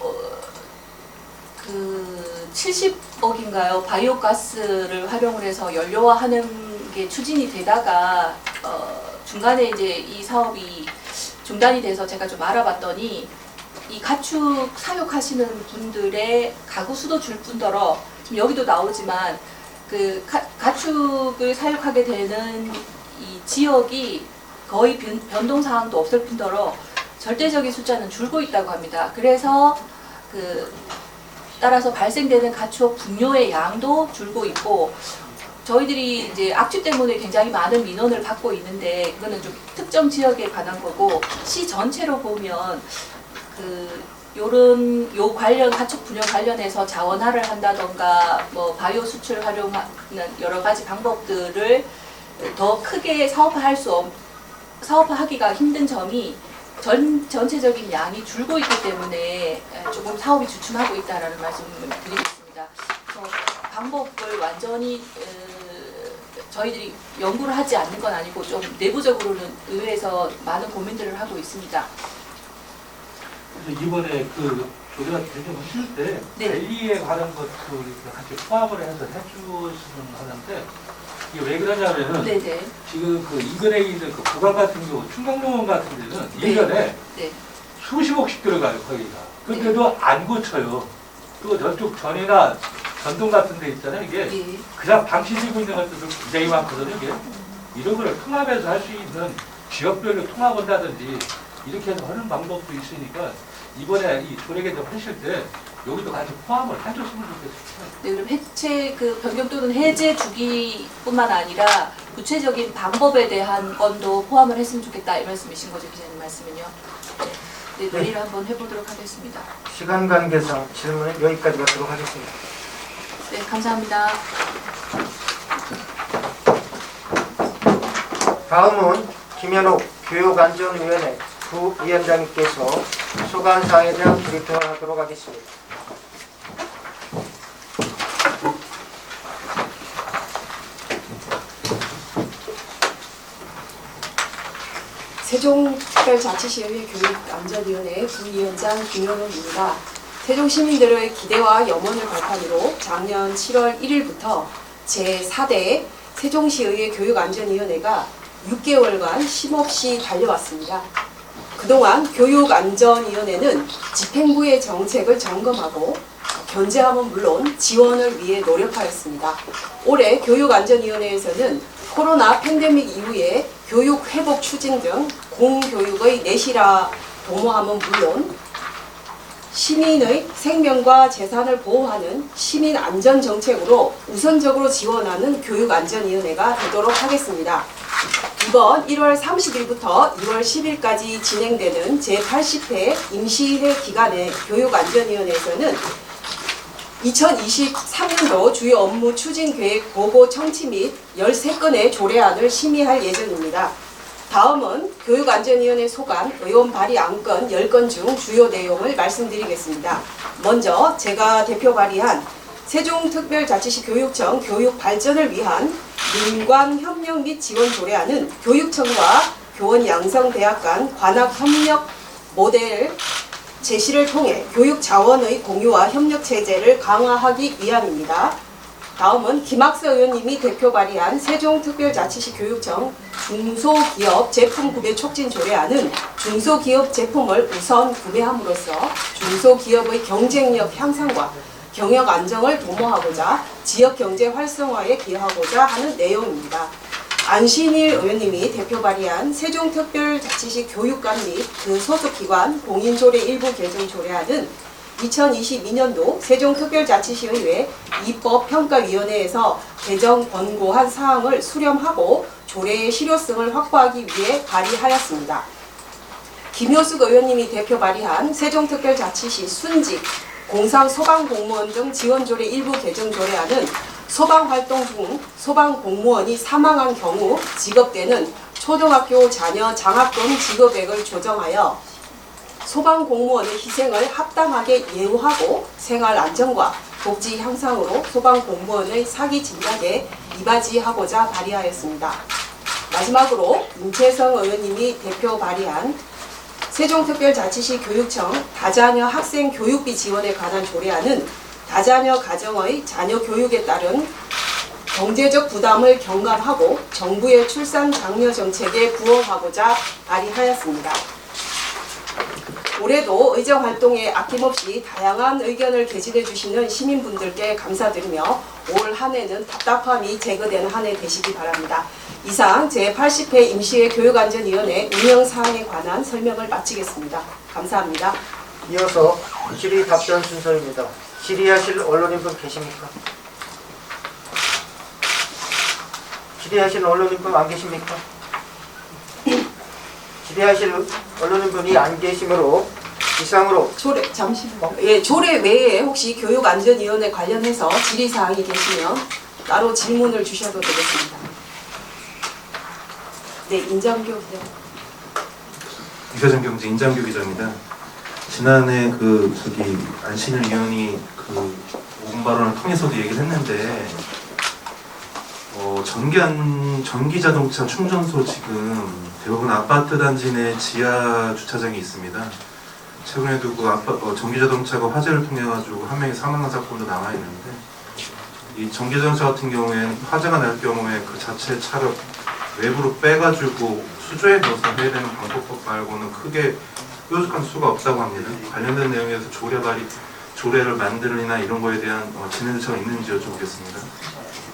그 70억인가요? 바이오가스를 활용을 해서 연료화하는 게 추진이 되다가 중간에 이제 이 사업이 중단이 돼서 제가 좀 알아봤더니 이 가축 사육하시는 분들의 가구 수도 줄 뿐더러 지금 여기도 나오지만 그 가축을 사육하게 되는 이 지역이 거의 변동 사항도 없을 뿐더러 절대적인 숫자는 줄고 있다고 합니다. 그래서 따라서 발생되는 가축 분뇨의 양도 줄고 있고, 저희들이 이제 악취 때문에 굉장히 많은 민원을 받고 있는데 그거는 좀 특정 지역에 관한 거고, 시 전체로 보면 요 관련 가축 분뇨 관련해서 자원화를 한다던가 뭐 바이오 수출 활용하는 여러 가지 방법들을 더 크게 사업화하기가 힘든 점이 전체적인 양이 줄고 있기 때문에 조금 사업이 주춤하고 있다라는 말씀을 드리겠습니다. 그래서 방법을 완전히 저희들이 연구를 하지 않는 건 아니고 좀 내부적으로는 의회에서 많은 고민들을 하고 있습니다. 그래서 이번에 우리가 결정하실 때 네. 관리에 관한 것도 같이 포함을 해서 해주시면 하는데, 이게 왜 그러냐면은 네네. 지금 이근에 있는 구간 같은 경우 충북농원 같은 데는 네. 1년에 네. 수십억씩 들어가요, 거기가. 근데도 안 고쳐요. 또 저쪽 전이나 전동 같은 데 있잖아요. 이게 네. 그냥 방치되고 있는 것들도 굉장히 많거든요. 이게 이런 거를 통합해서 할 수 있는 지역별로 통합한다든지 이렇게 해서 하는 방법도 있으니까 이번에 이 조례개정 하실 때 여기도 같이 포함을 해줬으면 좋겠어요. 네, 그럼 해체 변경 또는 해제 주기뿐만 아니라 구체적인 방법에 대한 건도 포함을 했으면 좋겠다, 이 말씀이신 거죠, 기자님 말씀은요? 네, 논의를 한번 해보도록 하겠습니다. 시간 관계상 질문은 여기까지 갖도록 하겠습니다. 네, 감사합니다. 다음은 김현욱 교육안전위원회 부위원장님께서 소관사항에 대한 브리핑을 하도록 하겠습니다. 세종특별자치시의회 교육안전위원회 부위원장 김현욱입니다. 세종 시민들의 기대와 염원을 발판으로 작년 7월 1일부터 제4대 세종시의회 교육안전위원회가 6개월간 쉼없이 달려왔습니다. 그동안 교육안전위원회는 집행부의 정책을 점검하고 견제함은 물론 지원을 위해 노력하였습니다. 올해 교육안전위원회에서는 코로나 팬데믹 이후에 교육 회복 추진 등 공교육의 내실화 도모함은 물론 시민의 생명과 재산을 보호하는 시민 안전 정책으로 우선적으로 지원하는 교육안전위원회가 되도록 하겠습니다. 이번 1월 30일부터 2월 10일까지 진행되는 제80회 임시회 기간에 교육안전위원회에서는 2023년도 주요 업무 추진 계획 보고 청취 및 13건의 조례안을 심의할 예정입니다. 다음은 교육안전위원회 소관 의원 발의 안건 10건 중 주요 내용을 말씀드리겠습니다. 먼저 제가 대표 발의한 세종특별자치시 교육청 교육 발전을 위한 민관 협력 및 지원 조례안은 교육청과 교원양성대학 간 관학 협력 모델 제시를 통해 교육 자원의 공유와 협력 체제를 강화하기 위함입니다. 다음은 김학서 의원님이 대표 발의한 세종특별자치시 교육청 중소기업 제품 구매 촉진 조례안은 중소기업 제품을 우선 구매함으로써 중소기업의 경쟁력 향상과 경영 안정을 도모하고자 지역 경제 활성화에 기여하고자 하는 내용입니다. 안신일 의원님이 대표 발의한 세종특별자치시 교육감 및 그 소속기관 공인조례 일부 개정 조례안은 2022년도 세종특별자치시의회 입법평가위원회에서 개정 권고한 사항을 수렴하고 조례의 실효성을 확보하기 위해 발의하였습니다. 김효숙 의원님이 대표 발의한 세종특별자치시 순직, 공상 소방공무원 등 지원조례 일부 개정 조례안은 소방활동 중 소방공무원이 사망한 경우 지급되는 초등학교 자녀 장학금 지급액을 조정하여 소방공무원의 희생을 합당하게 예우하고 생활 안전과 복지 향상으로 소방공무원의 사기 진작에 이바지하고자 발의하였습니다. 마지막으로 임채성 의원님이 대표 발의한 세종특별자치시 교육청 다자녀 학생 교육비 지원에 관한 조례안은 다자녀 가정의 자녀 교육에 따른 경제적 부담을 경감하고 정부의 출산 장려 정책에 부응하고자 발의하였습니다. 올해도 의정 활동에 아낌없이 다양한 의견을 개진해 주시는 시민분들께 감사드리며 올 한 해는 답답함이 제거되는 한 해 되시기 바랍니다. 이상 제80회 임시회 교육안전위원회 운영사항에 관한 설명을 마치겠습니다. 감사합니다. 이어서 질의 답변 순서입니다. 질의하실 언론인분 계십니까? 질의하실 언론인분 안 계십니까? 질의하실 언론인분이 안 계시므로 이상으로 조례 잠시만요. 예, 조례 외에 혹시 교육안전위원회 관련해서 질의사항이 계시면 따로 질문을 주셔도 되겠습니다. 네, 인장교 기자. 유세정 경제 인장교 기자입니다. 지난해 안신일 위원이 5분 발언을 통해서도 얘기를 했는데 전기 자동차 충전소 지금 대부분 아파트 단지 내 지하 주차장이 있습니다. 최근에도 전기 자동차가 화재를 통해 가지고 한 명이 사망한 사건도 남아 있는데 이 전기 자동차 같은 경우에는 화재가 날 경우에 그 자체 차를 외부로 빼가지고 수조에 넣어서 해야 되는 방법법 말고는 크게 뾰족한 수가 없다고 합니다. 관련된 내용에서 조례를 만들이나 이런 거에 대한 진행 조치가 있는지 여쭤보겠습니다.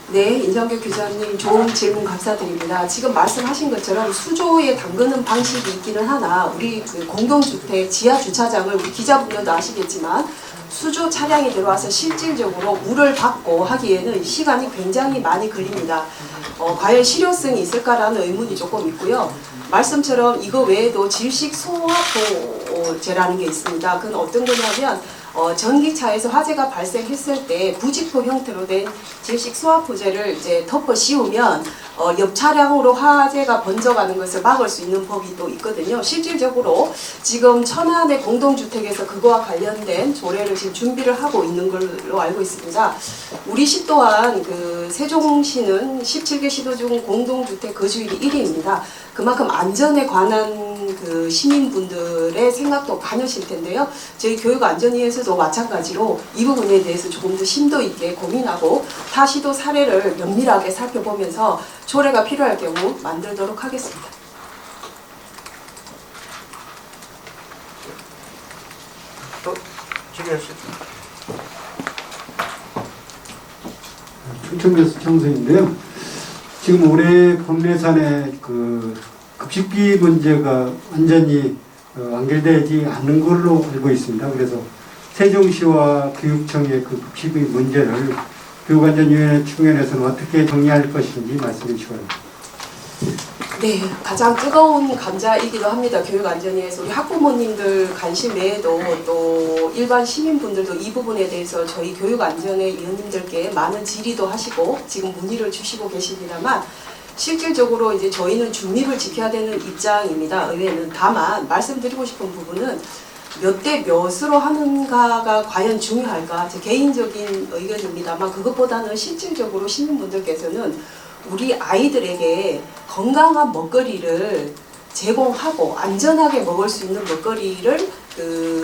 네, 인정규 기자님 좋은 질문 감사드립니다. 지금 말씀하신 것처럼 수조에 담그는 방식이 있기는 하나 우리 공동주택 지하 주차장을 우리 기자분들도 아시겠지만 수조 차량이 들어와서 실질적으로 물을 받고 하기에는 시간이 굉장히 많이 걸립니다. 과연 실효성이 있을까라는 의문이 조금 있고요. 말씀처럼 이거 외에도 질식 소화포제라는 게 있습니다. 그건 어떤 거냐면 전기차에서 화재가 발생했을 때 부직포 형태로 된 질식 소화포제를 이제 덮어 씌우면 옆 차량으로 화재가 번져가는 것을 막을 수 있는 법이 또 있거든요. 실질적으로 지금 천안의 공동주택에서 그거와 관련된 조례를 지금 준비를 하고 있는 걸로 알고 있습니다. 우리 시 또한 세종시는 17개 시도 중 공동주택 거주율이 1위입니다. 그만큼 안전에 관한 시민분들의 생각도 많으실 텐데요. 저희 교육안전위에서도 마찬가지로 이 부분에 대해서 조금 더 심도 있게 고민하고 타 시도 사례를 면밀하게 살펴보면서 조례가 필요할 경우 만들도록 하겠습니다. 또 질의하시죠. 충청교수 청소인데요. 지금 올해 법례산에 급식비 문제가 완전히 완결되지 않는 걸로 알고 있습니다. 그래서 세종시와 교육청의 그 급식비 문제를 교육안전위원회 측면에서는 어떻게 정리할 것인지 말씀해 주시기 바랍니다. 네, 가장 뜨거운 감자이기도 합니다. 교육안전위에서 우리 학부모님들 관심 외에도 또 일반 시민분들도 이 부분에 대해서 저희 교육안전위 위원님들께 많은 질의도 하시고 지금 문의를 주시고 계십니다만 실질적으로 이제 저희는 중립을 지켜야 되는 입장입니다. 의회는. 다만 말씀드리고 싶은 부분은 몇 대 몇으로 하는가가 과연 중요할까? 제 개인적인 의견입니다만 그것보다는 실질적으로 시민분들께서는 우리 아이들에게 건강한 먹거리를 제공하고 안전하게 먹을 수 있는 먹거리를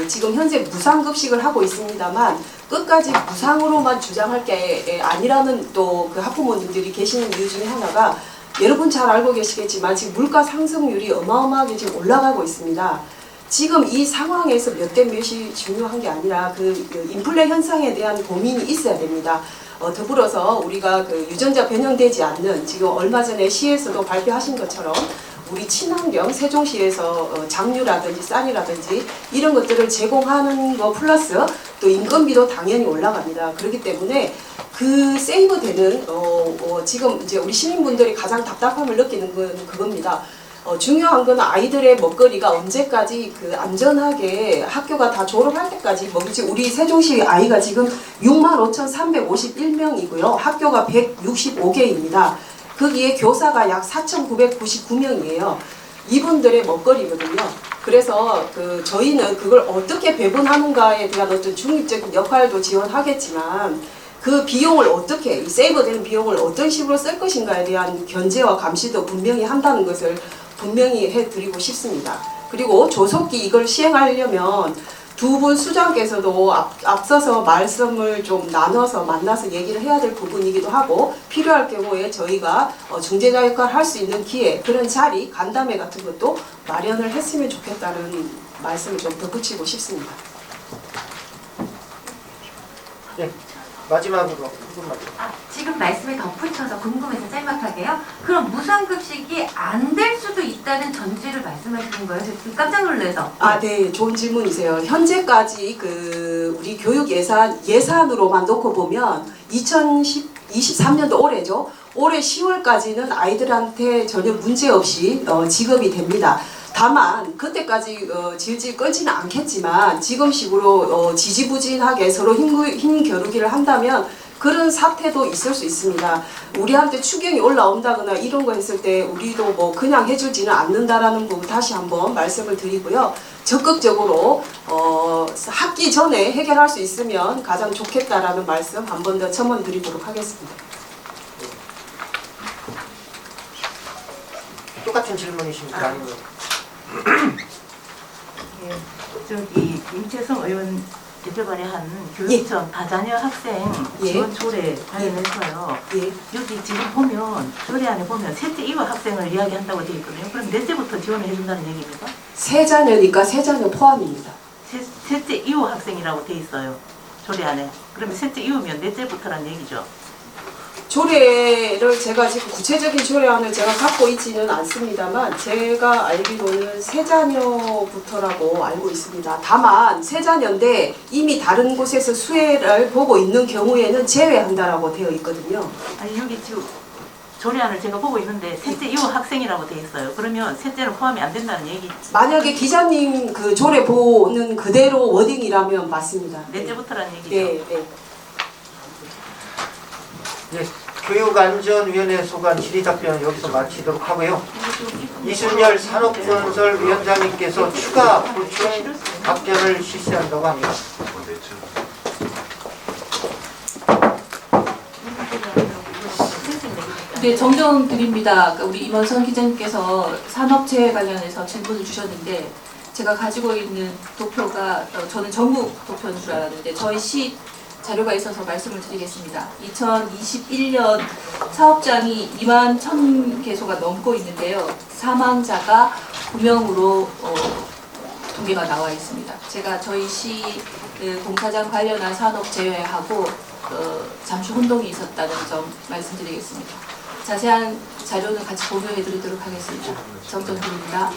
지금 현재 무상급식을 하고 있습니다만 끝까지 무상으로만 주장할 게 아니라는 또 그 학부모님들이 계시는 이유 중에 하나가 여러분 잘 알고 계시겠지만 지금 물가 상승률이 어마어마하게 지금 올라가고 있습니다. 지금 이 상황에서 몇 대 몇이 중요한 게 아니라 인플레 현상에 대한 고민이 있어야 됩니다. 더불어서 우리가 유전자 변형되지 않는 지금 얼마 전에 시에서도 발표하신 것처럼 우리 친환경 세종시에서 장류라든지 쌀이라든지 이런 것들을 제공하는 거 플러스 또 인건비도 당연히 올라갑니다. 그렇기 때문에 세이브되는 지금 이제 우리 시민분들이 가장 답답함을 느끼는 건 그겁니다. 중요한 건 아이들의 먹거리가 언제까지 안전하게 학교가 다 졸업할 때까지 먹을지. 우리 세종시 아이가 지금 65,351명이고요. 학교가 165개입니다. 거기에 교사가 약 4,999명이에요. 이분들의 먹거리거든요. 그래서 저희는 그걸 어떻게 배분하는가에 대한 어떤 중립적인 역할도 지원하겠지만 그 비용을 어떻게, 이 세이브되는 비용을 어떤 식으로 쓸 것인가에 대한 견제와 감시도 분명히 한다는 것을 분명히 해드리고 싶습니다. 그리고 조속히 이걸 시행하려면 두 분 수장께서도 앞서서 말씀을 좀 나눠서 만나서 얘기를 해야 될 부분이기도 하고, 필요할 경우에 저희가 중재자 역할을 할 수 있는 기회, 그런 자리, 간담회 같은 것도 마련을 했으면 좋겠다는 말씀을 좀 덧붙이고 싶습니다. 네, 마지막으로 지금 말씀에 덧붙여서 궁금해서 짤막하게요. 그럼 무상급식이 안 될 수도 있다는 전제를 말씀하시는 거예요? 저 지금 깜짝 놀라서. 네, 좋은 질문이세요. 현재까지 우리 교육 예산으로만 놓고 보면 2023년도 올해죠. 올해 10월까지는 아이들한테 전혀 문제 없이 지급이 됩니다. 다만 그때까지 질질 끌지는 않겠지만 지금식으로 지지부진하게 서로 힘 겨루기를 한다면 그런 사태도 있을 수 있습니다. 우리한테 추경이 올라온다거나 이런 거 했을 때 우리도 뭐 그냥 해주지는 않는다라는 부분 다시 한번 말씀을 드리고요. 적극적으로 학기 전에 해결할 수 있으면 가장 좋겠다라는 말씀 한 번 더 첨언드리도록 하겠습니다. 똑같은 질문이십니까? 아니면 예, 저기 임채성 의원 대표 발의한 교육청 다자녀 학생 지원 조례 관련해서요. 여기 지금 보면 조례 안에 보면 셋째 이후 학생을 이야기한다고 되어 있거든요. 그럼 넷째부터 지원을 해준다는 얘기입니까? 세 자녀니까 세 자녀 포함입니다. 셋째 이후 학생이라고 되어 있어요. 조례 안에. 그러면 셋째 이후면 넷째부터란 얘기죠. 조례를 제가 지금 구체적인 조례안을 제가 갖고 있지는 않습니다만 제가 알기로는 세 자녀부터라고 알고 있습니다. 다만 세 자녀인데 이미 다른 곳에서 수혜를 보고 있는 경우에는 제외한다라고 되어 있거든요. 아니 여기 지금 조례안을 제가 보고 있는데 셋째 이후 학생이라고 되어 있어요. 그러면 셋째는 포함이 안 된다는 얘기. 만약에 기자님 그 조례 보는 그대로 워딩이라면 맞습니다. 넷째부터라는 얘기죠. 네, 네. 예, 교육안전위원회 소관 질의답변은 여기서 마치도록 하고요. 이순열 산업건설위원장님께서 추가 보충 답변을 실시한다고 합니다. 네, 정정 드립니다. 우리 임원선 기자님께서 산업재해 관련해서 질문을 주셨는데 제가 가지고 있는 도표가 저는 전국 도표인 줄 알았는데 저희 시 자료가 있어서 말씀을 드리겠습니다. 2021년 사업장이 2만 1,000개소가 넘고 있는데요. 사망자가 9명으로 통계가 나와 있습니다. 제가 저희 시 공사장 관련한 산업 제외하고 잠시 혼동이 있었다는 점 말씀드리겠습니다. 자세한 자료는 같이 공유해 드리도록 하겠습니다. 정정 드립니다.